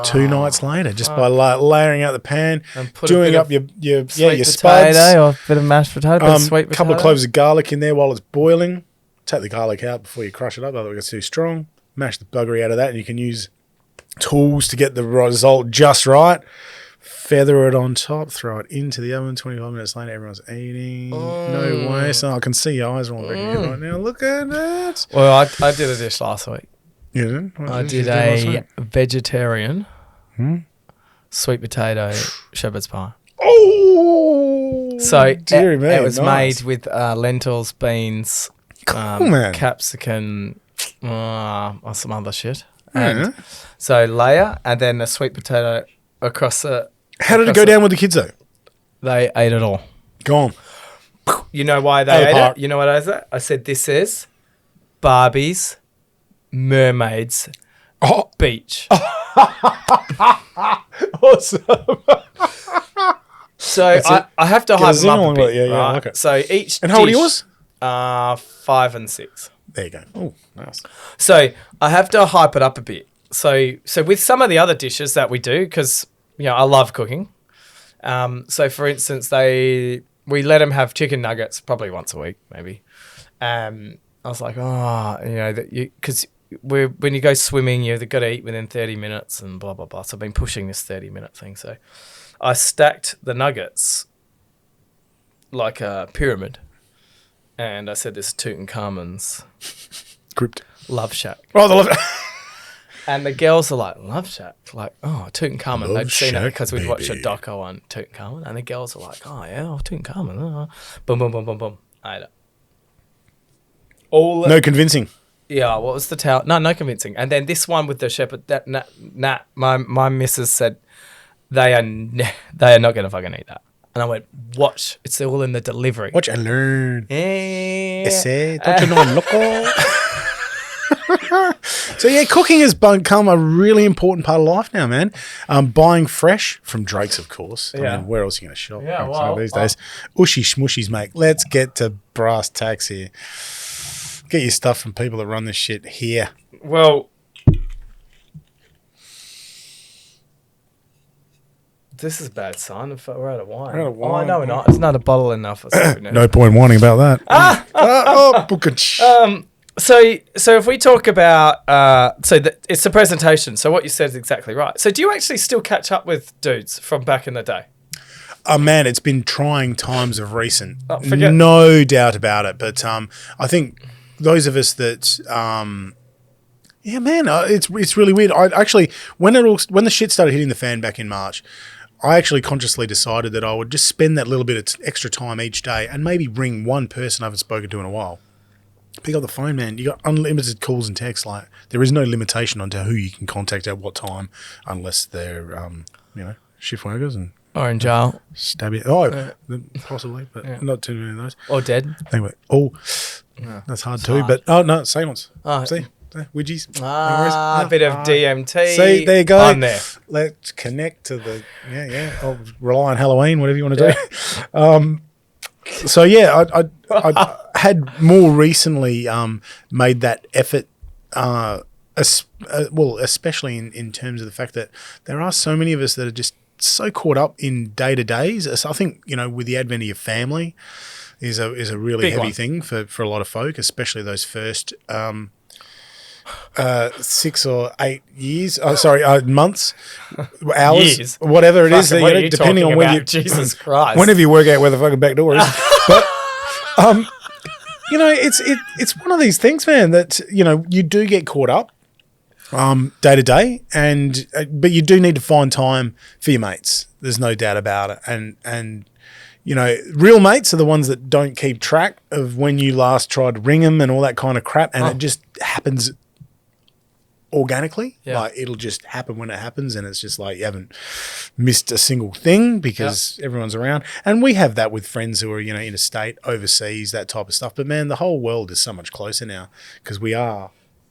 2 nights later, just by layering out the pan,
And put
doing
a
up
bit
your
of sweet
spuds,
potato or a bit of mashed potato, bit of sweet potato.
a couple of cloves of garlic in there while it's boiling. Take the garlic out before you crush it up, otherwise it gets too strong. Mash the buggery out of that, and you can use tools to get the result just right. Feather it on top, throw it into the oven. 25 minutes later, everyone's eating. No way. So I can see your eyes rolling back in your head right now. Look at that.
Well, I did a dish last week.
You did?
I did a vegetarian sweet potato shepherd's pie.
Oh,
So
dearie me,
it was
nice.
made with lentils, beans,
man.
capsicum, or some other shit.
Yeah.
And so layer and then a sweet potato across the.
How did it go down with the kids though?
They ate it all.
Go on.
You know why they ate it? You know what I said? I said this is Barbies, mermaids, beach.
Awesome.
So I have to hype them up a bit.
Yeah,
right?
okay.
So each
And how old are
dish,
yours?
5 and 6.
There you go. Oh, nice.
So I have to hype it up a bit. So with some of the other dishes that we do, because I love cooking. So for instance, we let them have chicken nuggets probably once a week, maybe. I was like, because when you go swimming, you've got to eat within 30 minutes and blah blah blah. So I've been pushing this 30-minute thing. So I stacked the nuggets like a pyramid, and I said, "This is Tutankhamun's
Crypt.
love shack."
Oh, the love.
And the girls are like, Love Shack? Like, oh, Tutankhamun.
Love
They'd seen it
Shack,
because we'd watched a
baby.
doco on Tutankhamun. And the girls are like, oh, yeah, Tutankhamun. Boom, boom, boom, boom, boom. I ate it. All
No convincing.
Yeah, what was the towel? No convincing. And then this one with the shepherd, my missus said, they are not going to fucking eat that. And I went, watch. It's all in the delivery.
Watch and learn.
Yeah.
Ese, don't you know I'm loco? So yeah, cooking has become a really important part of life now, man. Buying fresh from Drake's, of course. I mean, where else are you going to shop?
Yeah,
So
well,
these days, ushy smushies, mate. Let's get to brass tacks here. Get your stuff from people that run this shit here.
Well, this is a bad sign. We're out of wine.
We're out of
Oh,
wine.
no, we're not. It's not a bottle enough.
No point whining about that.
So if we talk about, it's the presentation. So what you said is exactly right. So do you actually still catch up with dudes from back in the day?
Man, it's been trying times of recent.
Forget-
No doubt about it. But I think those of us that, it's really weird. I actually, when the shit started hitting the fan back in March, I actually consciously decided that I would just spend that little bit of extra time each day and maybe ring one person I haven't spoken to in a while. Pick up the phone, man. You got unlimited calls and texts. Like, there is no limitation on to who you can contact at what time, unless they're, shift workers and
Or in jail.
stab you. Oh, possibly, but not too many of those.
Or dead.
Anyway, that's hard too. But no, seance.
Oh.
See, widgies.
A bit of DMT.
See, there you go.
I'm there.
Let's connect to the I'll rely on Halloween, whatever you want to do. So yeah, I had more recently made that effort. Especially in terms of the fact that there are so many of us that are just so caught up in day to days. So I think with the advent of your family is a really
Big
heavy
one.
thing for a lot of folk, especially those first 6 or 8 years. Months, hours,
Years.
whatever it is.
Fucking, what are you
Depending on
talking
when
about?
you
Jesus Christ.
whenever you work out where the fucking back door is. But it's one of these things, man, that, you do get caught up day to day, but you do need to find time for your mates. There's no doubt about it. And real mates are the ones that don't keep track of when you last tried to ring them and all that kind of crap. And it just happens organically.
Yeah.
Like, it'll just happen when it happens, and it's just like you haven't missed a single thing because everyone's around. And we have that with friends who are, interstate, overseas, that type of stuff. But man, the whole world is so much closer now because we are,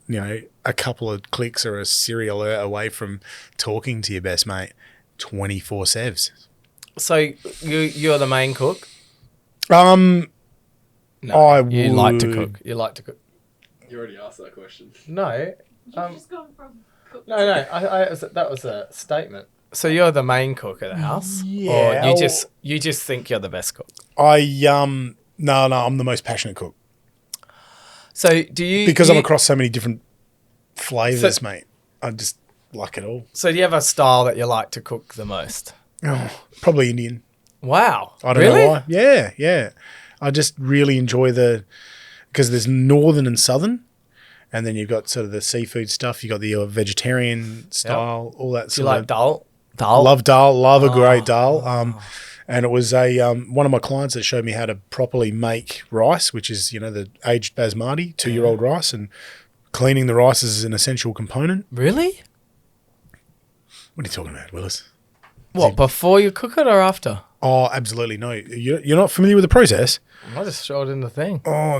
a couple of clicks or a Siri alert away from talking to your best mate 24/7.
So you're the main cook?
No,
you like to cook. You like to cook.
You already asked that question.
No.
You've just gone from cook
No. That was a statement. So you're the main cook at the house,
Yeah.
or you just think you're the best cook?
No, I'm the most passionate cook
So do you?
because I'm across so many different flavors, mate. I just like it all.
So do you have a style that you like to cook the most?
Oh, probably Indian.
Wow.
I don't know why. Yeah. I just really enjoy because there's northern and southern, and then you've got sort of the seafood stuff. You got the vegetarian style, all that.
Do you
sort
like
of
dal? Dal.
Love dal. Love a great dal. And it was one of my clients that showed me how to properly make rice, which is the aged basmati 2-year-old rice, and cleaning the rice is an essential component.
Really?
What are you talking about, Willis?
What, before you cook it or after?
Oh, absolutely no. You're not familiar with the process?
I just showed in the thing.
Oh,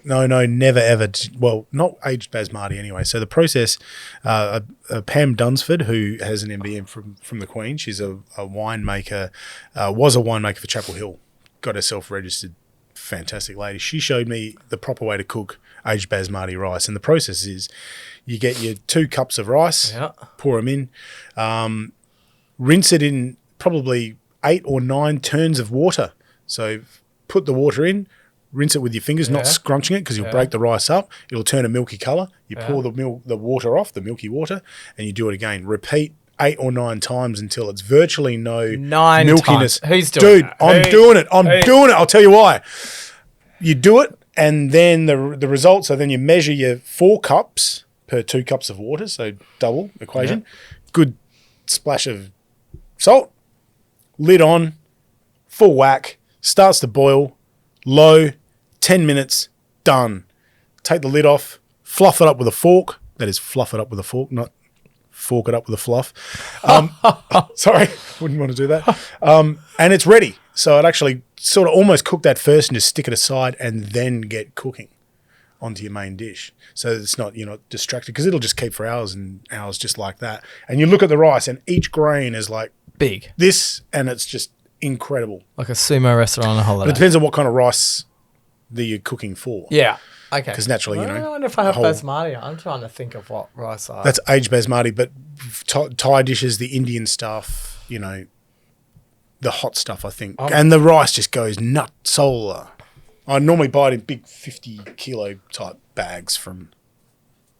no, never ever. Well, not aged basmati anyway. So the process, Pam Dunsford, who has an MBA from the Queen, she's a winemaker, was a winemaker for Chapel Hill, got herself registered. Fantastic lady. She showed me the proper way to cook aged basmati rice. And the process is you get your 2 cups of rice, pour them in, rinse it in probably 8 or 9 turns of water. So put the water in, rinse it with your fingers, not scrunching it because you'll break the rice up. It'll turn a milky colour. You pour the water off, the milky water, and you do it again. Repeat 8 or 9 times until it's virtually no
9
milkiness.
Times. Who's doing
Dude, I'm doing it. I'm doing it. I'll tell you why. You do it, and then the results. So then you measure your 4 cups per 2 cups of water, so double equation. Good splash of salt. Lid on, full whack. Starts to boil, low, 10 minutes, done. Take the lid off, fluff it up with a fork. That is, fluff it up with a fork, not fork it up with a fluff. Sorry, wouldn't want to do that. And it's ready. So it actually sort of almost cook that first and just stick it aside and then get cooking onto your main dish. So it's not, you're not distracted because it'll just keep for hours and hours just like that. And you look at the rice and each grain is like
big.
This, and it's just incredible.
Like a sumo restaurant on a holiday.
But it depends on what kind of rice that you're cooking for.
Yeah. Okay.
Because naturally,
I wonder if I have basmati. I'm trying to think of what rice I have.
That's aged basmati, but Thai dishes, the Indian stuff, the hot stuff, I think. And the rice just goes nut solar. I normally buy it in big 50 kilo type bags from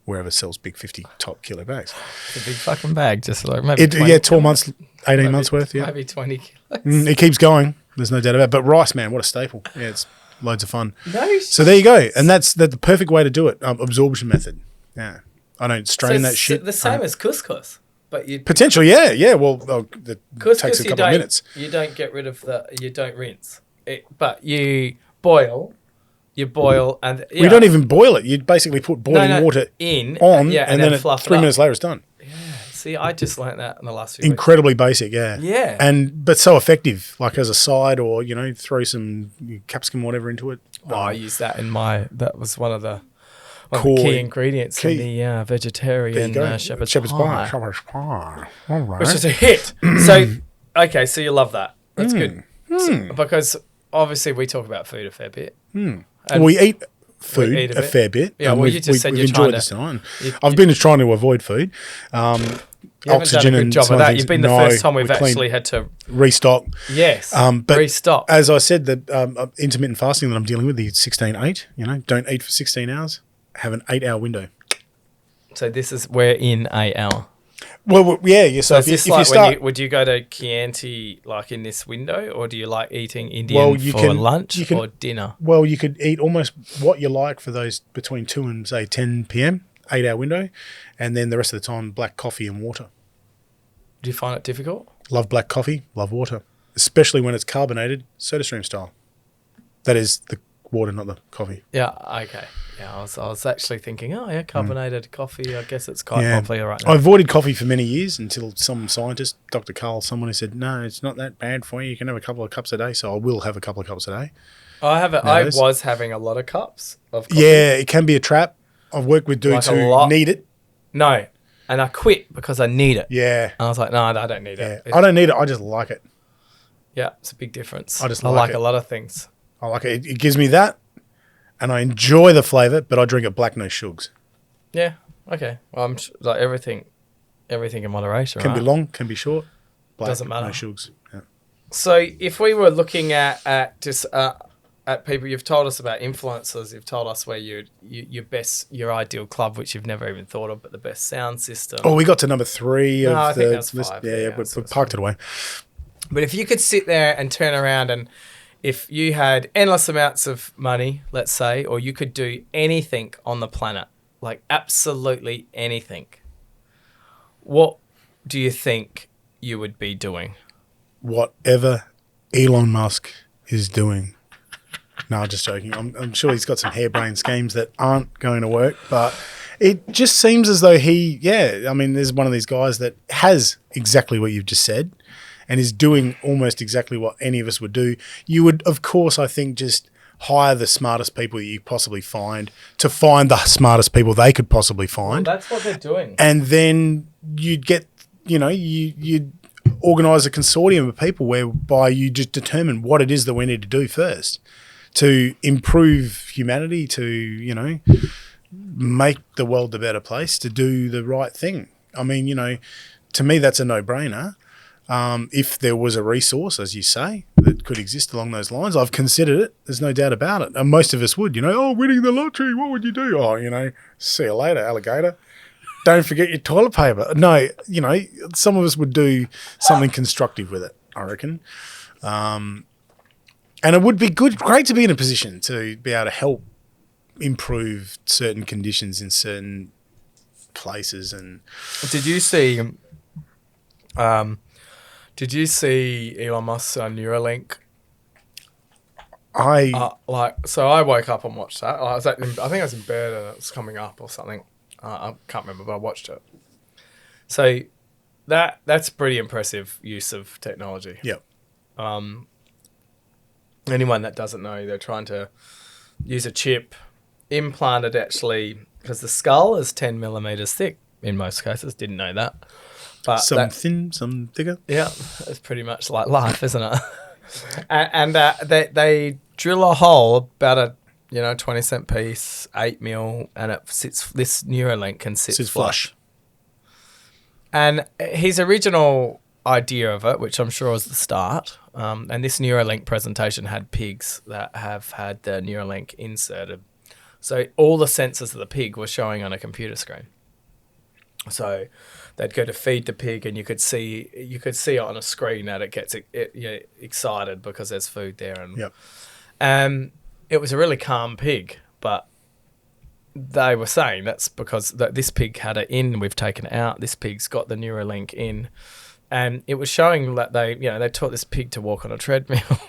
wherever sells big 50 top kilo bags.
It's a big fucking bag, just like maybe
12 months, 18 months worth,
Maybe 20 kilos.
It keeps going. There's no doubt about it. But rice, man, what a staple. Yeah, it's loads of fun.
No,
so there you go. And that's the perfect way to do it. Absorption method. Yeah. I don't strain that shit.
The same as couscous. But you
potentially, yeah. Well, that takes a couple of minutes.
You don't get rid of you don't rinse it, but you boil, and
we don't even boil it. You basically put boiling water on, and then 3 minutes later it's done.
Yeah. See, I just learnt that in the last few
Incredibly basic, yeah.
Yeah.
But so effective, like as a side, or throw some capsicum, whatever, into it.
I use that that was one of the key ingredients in the vegetarian shepherd's pie.
All right.
Which is a hit. So you love that. That's good. Because obviously we talk about food a fair bit.
We eat food a fair bit.
Yeah, well, you just said you're
enjoyed this time. I've been trying to avoid food.
You haven't done a good job of that. You've been the first time we've actually had to
restock.
Yes,
but
restock.
As I said, the intermittent fasting that I'm dealing with, the 16-8, don't eat for 16 hours. Have an 8-hour window.
So we're in 8 hour.
Well, yeah. So
is
if
this
you
like
start,
would you go to Chianti like in this window, or do you like eating Indian
you
for
can-
lunch
you can-
or dinner?
well, you could eat almost what you like for those between 2 and say 10 p.m. 8-hour window, and then the rest of the time black coffee and water.
Do you find it difficult?
Love black coffee, love water, especially when it's carbonated, SodaStream style. That is the water, not the coffee.
Yeah. Okay. Yeah. I was actually thinking, oh yeah, carbonated coffee. I guess it's quite popular right now.
I avoided coffee for many years until some scientist, Dr. Carl, someone who said, no, it's not that bad for you. You can have a couple of cups a day. So I will have a couple of cups a day.
I was having a lot of cups of coffee.
Yeah, it can be a trap. I've worked with dudes
Like a
who
lot.
need it.
No, and I quit because I need it.
Yeah.
And I was like, no, I don't need
Yeah.
it.
I don't need it. I just like it.
Yeah, it's a big difference.
I just
I
like
like
it.
a lot of things.
I like it. It gives me that, and I enjoy the flavour, but I drink it black, no shugs.
Yeah. Okay. Well, I'm like everything in moderation.
Can
right?
be long, can be short. Black,
Doesn't matter.
no shugs. Yeah.
So if we were looking at just at people, you've told us about influencers. You've told us where your ideal club, which you've never even thought of, but the best sound system.
Oh, we got to number 3 of
I
the
think that's
list.
5.
Yeah, we parked it away.
But if you could sit there and turn around and if you had endless amounts of money, let's say, or you could do anything on the planet, like absolutely anything, what do you think you would be doing?
Whatever Elon Musk is doing. No, just joking. I'm sure he's got some harebrained schemes that aren't going to work, but it just seems as though there's one of these guys that has exactly what you've just said and is doing almost exactly what any of us would do. You would, of course, I think, just hire the smartest people that you possibly find to find the smartest people they could possibly find.
Well, that's what they're doing.
And then you'd get, you'd organise a consortium of people whereby you just determine what it is that we need to do first to improve humanity, to, make the world a better place, to do the right thing. I mean, to me, that's a no-brainer. If there was a resource, as you say, that could exist along those lines, I've considered it. There's no doubt about it. And most of us would, winning the lottery, what would you do? Oh, see you later, alligator. Don't forget your toilet paper. No, some of us would do something constructive with it, I reckon. And it would be great to be in a position to be able to help improve certain conditions in certain places. And
Did you see Elon Musk's Neurolink?
I
I woke up and watched that. I think I was in bed and it was coming up or something. I can't remember, but I watched it. So that's pretty impressive use of technology.
Yep.
Anyone that doesn't know, they're trying to use a chip implanted actually, because the skull is 10 millimeters thick in most cases. Didn't know that. But
some thin, some thicker.
Yeah, it's pretty much like life, isn't it? and they drill a hole about a 20 cent piece, 8 mil, and it sits. This Neurolink can sit flush. And his original idea of it, which I'm sure was the start, and this Neurolink presentation had pigs that have had the Neurolink inserted. So all the sensors of the pig were showing on a computer screen. So they'd go to feed the pig, and you could see it on a screen that it gets excited because there's food there, and it was a really calm pig. But they were saying that's because this pig had it in, we've taken it out. This pig's got the Neuralink in, and it was showing that they taught this pig to walk on a treadmill,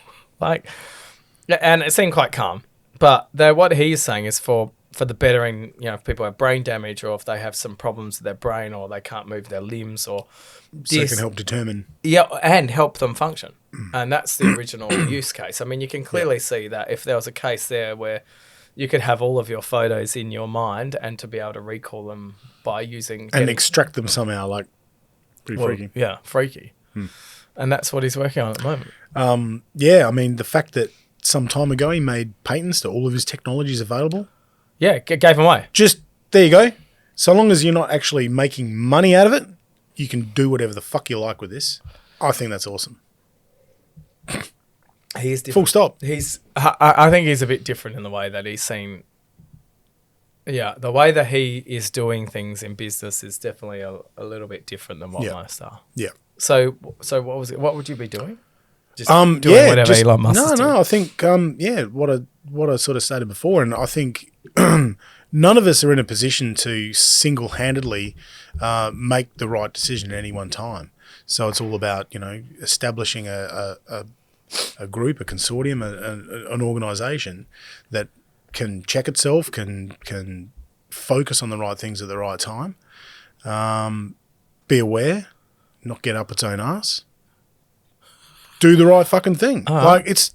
and it seemed quite calm. But what he's saying is for the bettering, if people have brain damage or if they have some problems with their brain or they can't move their limbs or
so it can help determine.
Yeah, and help them function. And that's the original use case. I mean, you can clearly see that if there was a case there where you could have all of your photos in your mind and to be able to recall them by using...
And extract them somehow, pretty freaky.
Yeah, freaky. And that's what he's working on at the moment.
I mean, the fact that some time ago he made patents to all of his technologies available.
Yeah, gave them away.
Just, there you go. So long as you're not actually making money out of it, you can do whatever the fuck you like with this. I think that's awesome.
He's different.
Full stop.
I think he's a bit different in the way that he's Yeah, the way that he is doing things in business is definitely a little bit different than what most are.
Yeah.
So what was it? What would you be doing? Just doing whatever
just,
Elon Musk is doing?
I think what I sort of stated before, and I think none of us are in a position to single-handedly make the right decision at any one time. So it's all about establishing a group, a consortium, an organisation that can check itself, can focus on the right things at the right time, be aware, not get up its own ass, do the right fucking thing. Like it's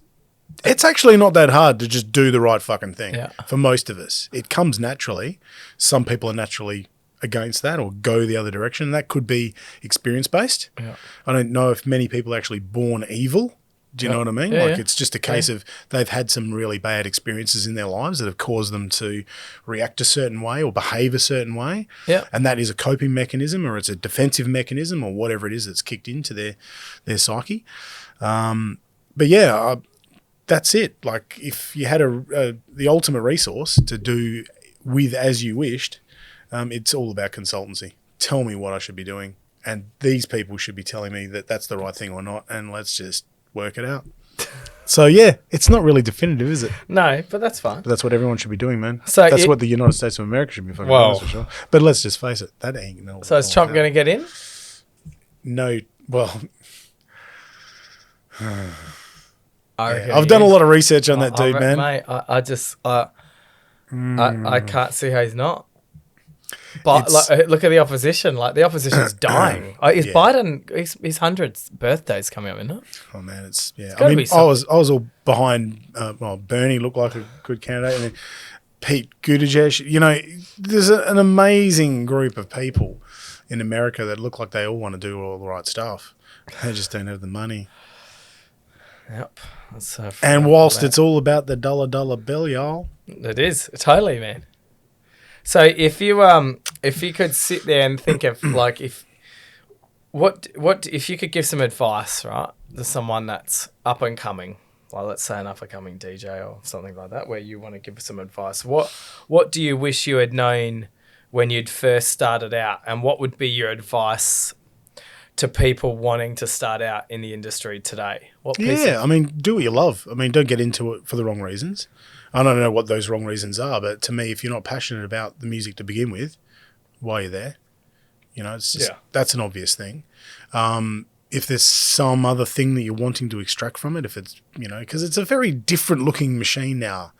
actually not that hard to just do the right fucking thing for most of us. It comes naturally. Some people are naturally against that or go the other direction. That could be experience-based. Yeah. I don't know if many people are actually born evil. Do you know what I mean? It's just a case of they've had some really bad experiences in their lives that have caused them to react a certain way or behave a certain way. Yeah. And that is a coping mechanism or it's a defensive mechanism or whatever it is that's kicked into their psyche. But yeah, that's it. Like if you had the ultimate resource to do with as you wished, it's all about consultancy. Tell me what I should be doing. And these people should be telling me that that's the right thing or not. And let's just work it out. So yeah, it's not really definitive, is it?
No, but that's fine.
But that's what everyone should be doing, man.
So
that's what the United States of America should be fucking doing, for sure. But let's just face it, that ain't no.
So is Trump going to get in?
No. Well,
I've
done a lot of research on that dude, man.
Mate, I can't see how he's not. But look at the opposition. Like the opposition's dying. Is Biden? His 100th birthday's coming up, isn't it?
Oh man, it's I mean, I was all behind. Bernie looked like a good candidate, and then Pete Buttigieg. There's an amazing group of people in America that look like they all want to do all the right stuff. They just don't have the money.
Yep.
And whilst it's all about the dollar bill, y'all,
it is totally, man. So if you could sit there and think of like if you could give some advice, right, to someone that's up and coming, like let's say an up and coming DJ or something like that, where you want to give some advice, what do you wish you had known when you'd first started out, and what would be your advice to people wanting to start out in the industry today?
I mean, do what you love. I mean, don't get into it for the wrong reasons. I don't know what those wrong reasons are, but to me, if you're not passionate about the music to begin with, why are you there? It's just, that's an obvious thing. If there's some other thing that you're wanting to extract from it, if it's, because it's a very different looking machine now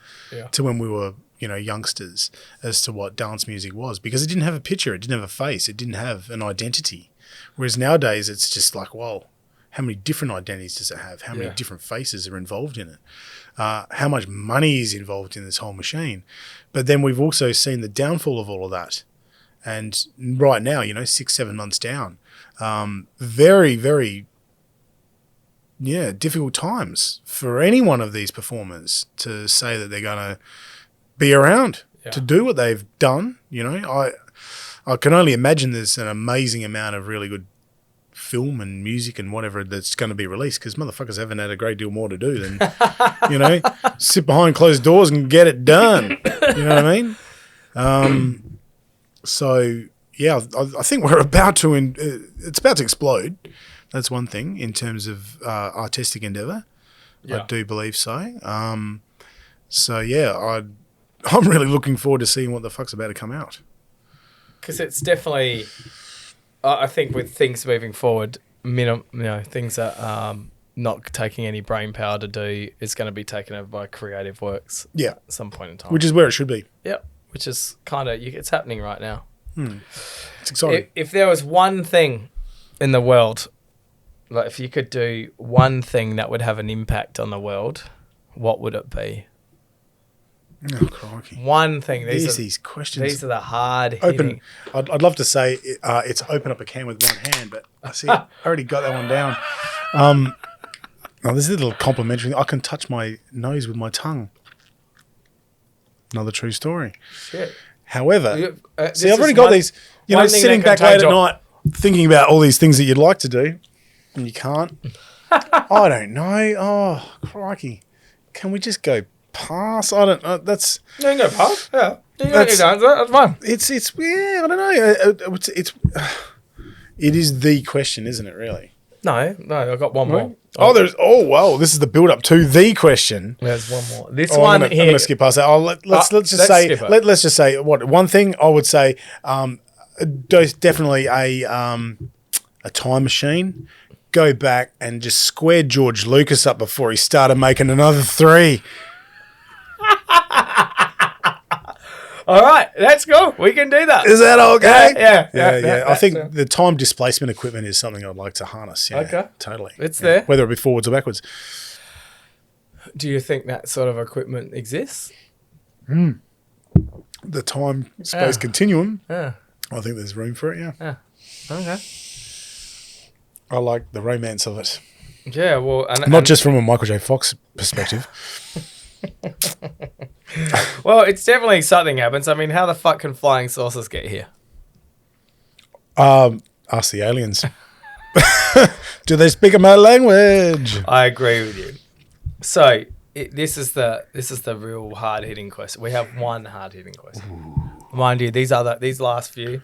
to when we were, youngsters as to what dance music was, because it didn't have a picture, it didn't have a face, it didn't have an identity. Whereas nowadays it's just like, whoa, how many different identities does it have? How many different faces are involved in it? How much money is involved in this whole machine? But then we've also seen the downfall of all of that. And right now, 6-7 months down, very, very, difficult times for any one of these performers to say that they're going to be around to do what they've done. I can only imagine there's an amazing amount of really good film and music and whatever that's going to be released, because motherfuckers haven't had a great deal more to do than, sit behind closed doors and get it done. You know what I mean? So, yeah, I think we're about to, it's about to explode. That's one thing in terms of artistic endeavour. Yeah. I do believe so. So, yeah, I'm really looking forward to seeing what the fuck's about to come out.
Because it's definitely, I think with things moving forward, things that not taking any brain power to do is going to be taken over by creative works at some point in time.
Which is where it should be.
Yep, which is kind of, it's happening right now.
It's exciting.
If there was one thing in the world, like if you could do one thing that would have an impact on the world, what would it be?
Oh, crikey.
One thing.
These questions.
These are the hard hitting.
I'd love to say it's open up a can with one hand, but I see I already got that one down. Now, this is a little complimentary. I can touch my nose with my tongue. Another true story.
Shit.
However, I've already got these, sitting back late at night thinking about all these things that you'd like to do, and you can't. I don't know. Oh, crikey. Can we just go pass. I don't know. That's
You can go pass. Yeah. You can answer. That's fine.
it's yeah. I don't know. It is the question, isn't it? Really.
No, I got one more.
Wow. This is the build up to the question.
There's one more. This
I'm
one
going to skip past that. Let's just say one thing I would say. Definitely a time machine. Go back and just square George Lucas up before he started making another 3.
All right, let's go. We can do that.
Is that okay?
Yeah.
I think the time displacement equipment is something I'd like to harness. Yeah,
Okay.
Totally.
It's there.
Whether it be forwards or backwards.
Do you think that sort of equipment exists?
The time-space continuum,
Yeah.
I think there's room for it, yeah.
Okay.
I like the romance of it.
Yeah, well...
Not just from a Michael J. Fox perspective.
Well, it's definitely something happens. I mean, how the fuck can flying saucers get here?
Ask the aliens. Do they speak my language?
I agree with you. So, this is the real hard-hitting question. We have one hard-hitting question. Ooh. Mind you, these last few...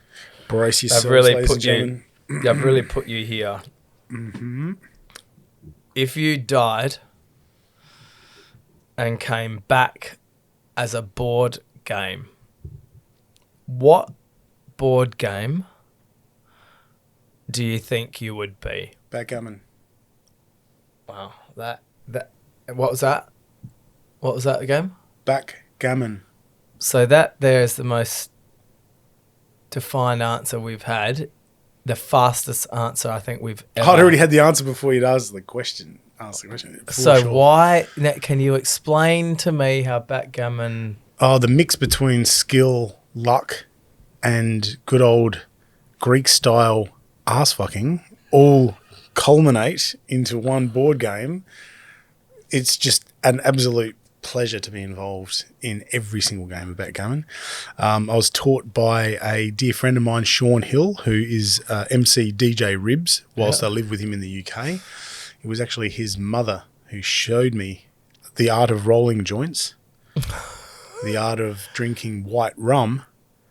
Brace yourselves, ladies and gentlemen.
They've really put you here.
Mm-hmm.
If you died and came back as a board game, what board game do you think you would be?
Backgammon.
Wow, that what was that? What was that again?
Backgammon.
So that there is the most defined answer we've had. The fastest answer I think we've ever.
I'd already had the answer before you'd asked the question.
Why? Can you explain to me how backgammon?
Oh, the mix between skill, luck, and good old Greek style ass fucking all culminate into one board game. It's just an absolute pleasure to be involved in every single game of backgammon. I was taught by a dear friend of mine, Sean Hill, who is MC DJ Ribs, whilst I live with him in the UK. It was actually his mother who showed me the art of rolling joints, the art of drinking white rum,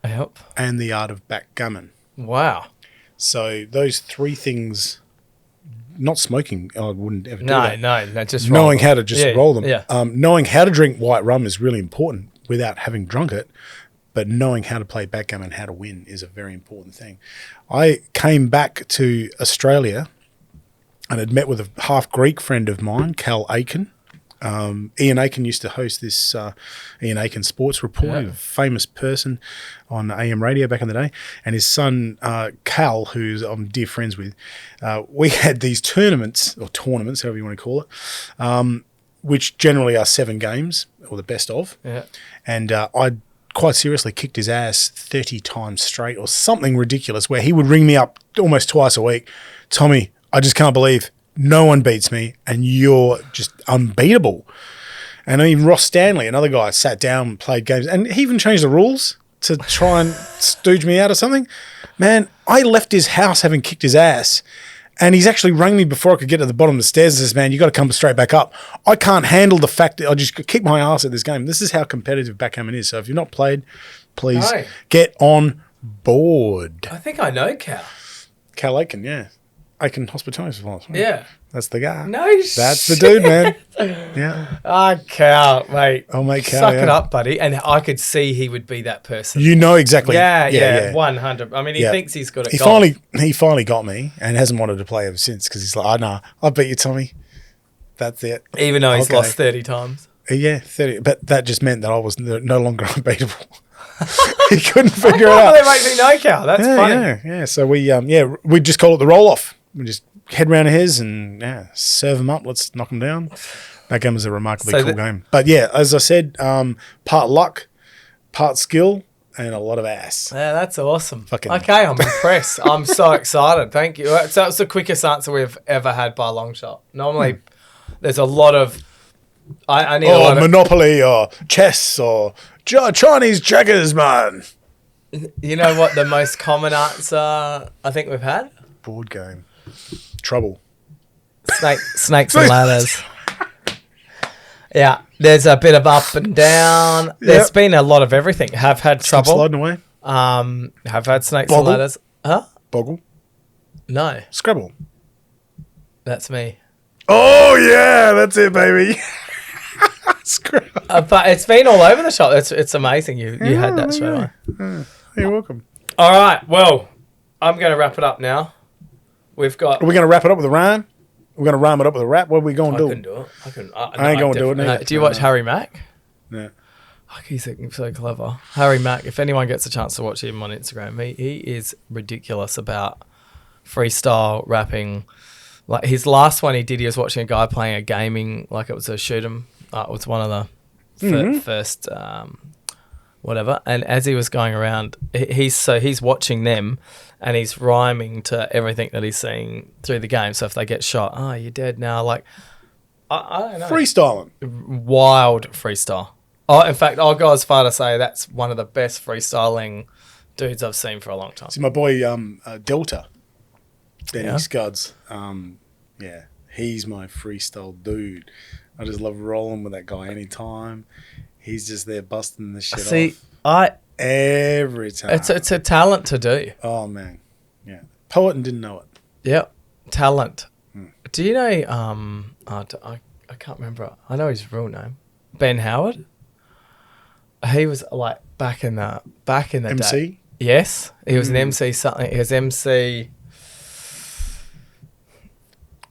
and the art of backgammon.
Wow.
So those 3 things... Not smoking, I wouldn't ever do
that. No, just
knowing how to just roll them.
Yeah.
Knowing how to drink white rum is really important without having drunk it, but knowing how to play backgammon, how to win is a very important thing. I came back to Australia and had met with a half Greek friend of mine, Cal Aiken. Ian Aiken used to host this Ian Aiken Sports Report, a famous person on AM radio back in the day. And his son, Cal, who I'm dear friends with, we had these tournaments, however you want to call it, which generally are 7 games, or the best of.
Yeah.
And I quite seriously kicked his ass 30 times straight or something ridiculous, where he would ring me up almost twice a week. Tommy, I just can't believe no one beats me, and you're just unbeatable. And even Ross Stanley, another guy, sat down and played games. And he even changed the rules to try and stooge me out or something. Man, I left his house having kicked his ass. And he's actually rang me before I could get to the bottom of the stairs and says, man, you got to come straight back up. I can't handle the fact that I just kick my ass at this game. This is how competitive backgammon is. So if you're not played, please get on board.
I think I know Cal.
Cal Aiken, yeah. Aiken Hospitality Supplies.
Yeah.
That's the guy.
No shit.
That's the dude, man. Yeah.
Cal, mate.
Oh, mate, Cal.
Suck it up, buddy. And I could see he would be that person.
You know exactly.
Yeah. 100. I mean, he thinks he's good at
golf. He finally got me and hasn't wanted to play ever since because he's like, oh, no, I'll beat you, Tommy. That's it.
Even though he's lost 30 times.
Yeah, 30. But that just meant that I was no longer unbeatable. He couldn't figure it out.
They make me know, Cal. That's funny.
Yeah. So we just call it the roll-off. We just head round his and serve them up. Let's knock them down. That game is a remarkably cool game. But yeah, as I said, part luck, part skill, and a lot of ass.
Yeah, that's awesome. Okay, I'm impressed. I'm so excited. Thank you. So it's the quickest answer we've ever had by a long shot. Normally, there's a lot of... I need a lot of...
Monopoly or chess or Chinese checkers, man.
You know what the most common answer I think we've had?
Board game. Trouble.
Snakes and ladders. Yeah, there's a bit of up and down. There's been a lot of everything. Have had trouble.
Sliding away.
Have had snakes
Boggle.
and ladders. Huh?
Boggle.
No,
Scrabble.
that's me.
Oh, yeah. That's it, baby. Scrabble.
But it's been all over the shop. It's amazing. You had that straight away.
You're welcome.
All right. Well, I'm going to wrap it up now. We've got.
Are we going to wrap it up with a rhyme? We're going to rhyme it up with a rap? What are we going to do?
I can do it.
I ain't going to do it neither.
Do you watch Harry Mack?
No.
Fuck, he's so clever. Harry Mack, if anyone gets a chance to watch him on Instagram, he is ridiculous about freestyle rapping. Like his last one he did, he was watching a guy playing a gaming, like it was a shoot 'em. It was one of the first whatever. And as he was going around, he's watching them and he's rhyming to everything that he's seeing through the game. So if they get shot, oh, you're dead now. Like, I don't know.
Freestyling.
Wild freestyle. Oh, in fact, I'll go as far to say that's one of the best freestyling dudes I've seen for a long time.
See, my boy Delta, Benny
Yeah.
Scuds, yeah, he's my freestyle dude. I just love rolling with that guy anytime. He's just there busting the shit off. Every time.
It's a talent to do.
Oh, man. Yeah. Poet and didn't know it.
Yep. Talent. Do you know, I can't remember. I know his real name. Ben Howard. He was like back in the
MC?
day. Yes. He was an MC something. He was MC.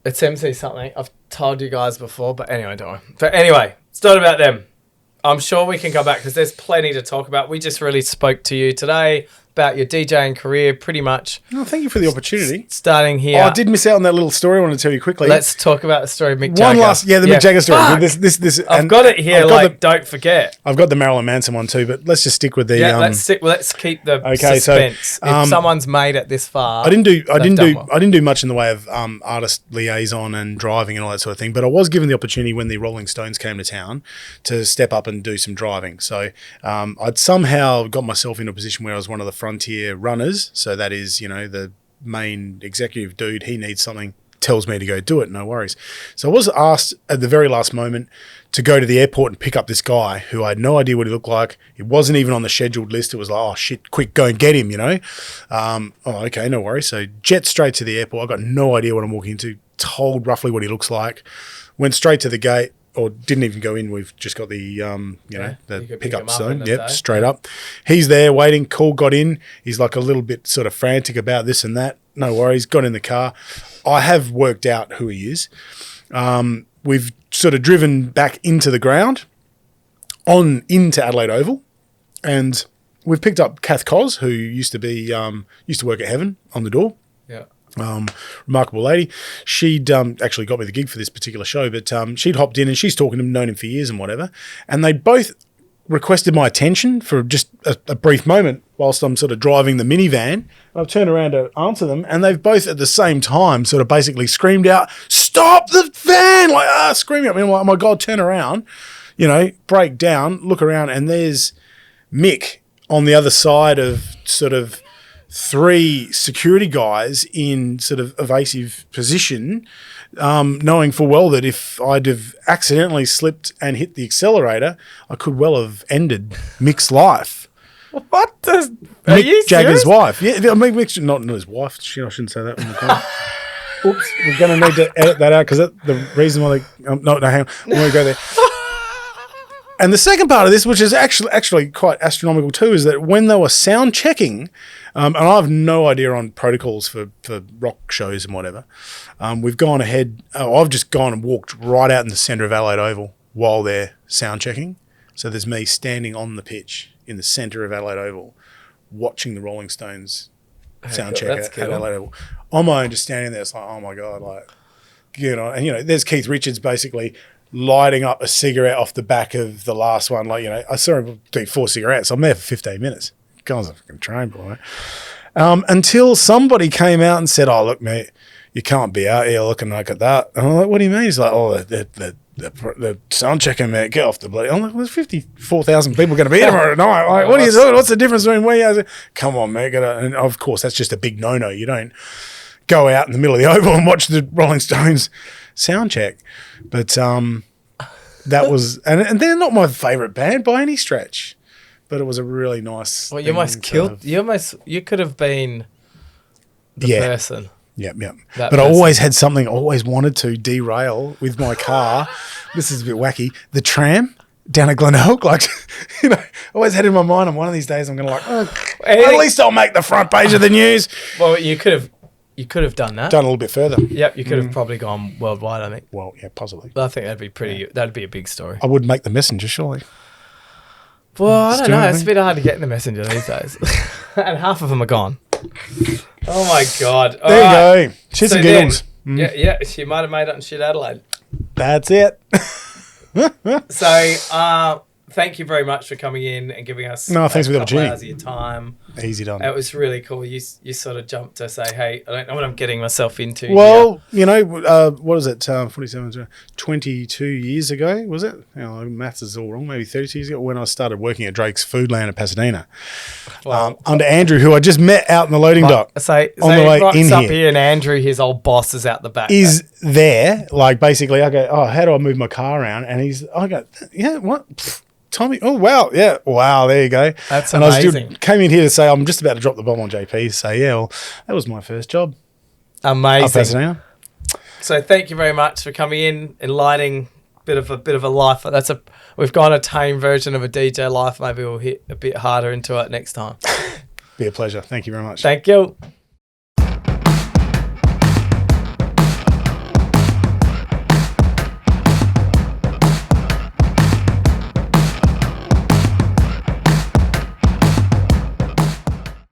It's MC something. I've told you guys before, but anyway, don't worry. But anyway, it's not about them. I'm sure we can come back because there's plenty to talk about. We just really spoke to you today about your DJing career, pretty much.
Oh, thank you for the opportunity.
Starting here.
Oh, I did miss out on that little story I want to tell you quickly.
Let's talk about the story of Mick Jagger.
The Mick Jagger story.
Fuck!
This,
I've got it here, don't forget.
I've got the Marilyn Manson one too, but let's just stick with the...
let's keep the suspense. If someone's made it this far...
I didn't do much in the way of artist liaison and driving and all that sort of thing, but I was given the opportunity when the Rolling Stones came to town to step up and do some driving. So I'd somehow got myself in a position where I was one of the frontier runners. So that is, the main executive dude, he needs something, tells me to go do it, no worries. So I was asked at the very last moment to go to the airport and pick up this guy who I had no idea what he looked like. It wasn't even on the scheduled list. It was like, oh shit, quick, go and get him, okay, no worries. So jet straight to the airport. I got no idea what I'm walking into, told roughly what he looks like, went straight to the gate, or didn't even go in. We've just got the, the pickup zone. Yep, straight up. He's there waiting. Cool, got in. He's like a little bit sort of frantic about this and that. No worries. Got in the car. I have worked out who he is. We've sort of driven back into the ground into Adelaide Oval, and we've picked up Kath Cos, who used to work at Heaven on the door.
Yeah.
Remarkable lady. She'd actually got me the gig for this particular show, but she'd hopped in and she's talking to him, known him for years and whatever. And they both requested my attention for just a brief moment whilst I'm sort of driving the minivan. I've turned around to answer them, and they've both at the same time sort of basically screamed out, "Stop the van!" Like, screaming at me. I'm like, oh my God, turn around, break down, look around, and there's Mick on the other side of sort of 3 security guys in sort of evasive position, knowing full well that if I'd have accidentally slipped and hit the accelerator, I could well have ended Mick's life.
What does...
Mick Jagger's wife. Yeah, I mean, Mick's not his wife. I shouldn't say that on the call. Oops, we're going to need to edit that out because the reason why they... no, hang on. I'm going to go there. And the second part of this, which is actually quite astronomical too, is that when they were sound checking, and I have no idea on protocols for rock shows and whatever, we've gone ahead. I've just gone and walked right out in the centre of Adelaide Oval while they're sound checking. So there's me standing on the pitch in the centre of Adelaide Oval, watching the Rolling Stones sound check at Adelaide Oval. On my own, just standing there. It's like, oh my God, and there's Keith Richards basically lighting up a cigarette off the back of the last one. I saw him do 4 cigarettes. I'm there for 15 minutes. Guy's a fucking train boy. Until somebody came out and said, "Oh, look, mate, you can't be out here looking like that." And I'm like, "What do you mean?" He's like, "Oh, the sound checking, mate, get off the bloody..." I'm like, "There's 54,000 people going to be here tomorrow night. Like, what are you doing? What's the difference between where you..." Come on, mate. And of course, that's just a big no-no. You don't go out in the middle of the Oval and watch the Rolling Stones sound check. But that was, and they're not my favourite band by any stretch, but it was a really nice.
Well, you almost killed. You could have been the person.
Yep.
That
But I
person.
always had something. I always wanted to derail with my car. This is a bit wacky. The tram down at Glenelg, like, I always had in my mind. On one of these days, I'm going to at least I'll make the front page of the news.
Well, you could have done that.
Done a little bit further.
Yep, you could have probably gone worldwide. I think.
Well, yeah, possibly.
But I think that'd be pretty. That'd be a big story.
I would make the Messenger, surely.
Well, I don't know.
Still
It's a bit hard to get in the Messenger these days, and half of them are gone. Oh my god! All
There
right.
you go. Shits
So
and
then-
giggles.
Yeah, she might have made it in shit Adelaide.
That's it.
So, thank you very much for coming in and giving us
No, thanks for the
a couple
opportunity.
hours of your time.
Easy done.
It was really cool. You sort of jumped to say, hey, I don't know what I'm getting myself into.
Well, what is it? 47, 22 years ago, was it? Maths is all wrong. Maybe 32 years ago when I started working at Drake's Foodland at Pasadena. Under Andrew, who I just met out in the loading dock.
So
on the way
rocks
in
up
here.
here and Andrew, his old boss, is out the back.
Is there, like, basically, I go, oh, how do I move my car around? And I go, yeah, what? Pfft, Tommy, oh, wow, yeah, wow, there you go.
That's
and
amazing.
I came in here to say, I'm just about to drop the bomb on JP to say, yeah, well, that was my first job. Up
Amazing.
Pasadena.
So thank you very much for coming in, enlightening bit of a life. We've got a tame version of a DJ life. Maybe we'll hit a bit harder into it next time.
Be a pleasure. Thank you very much.
Thank you.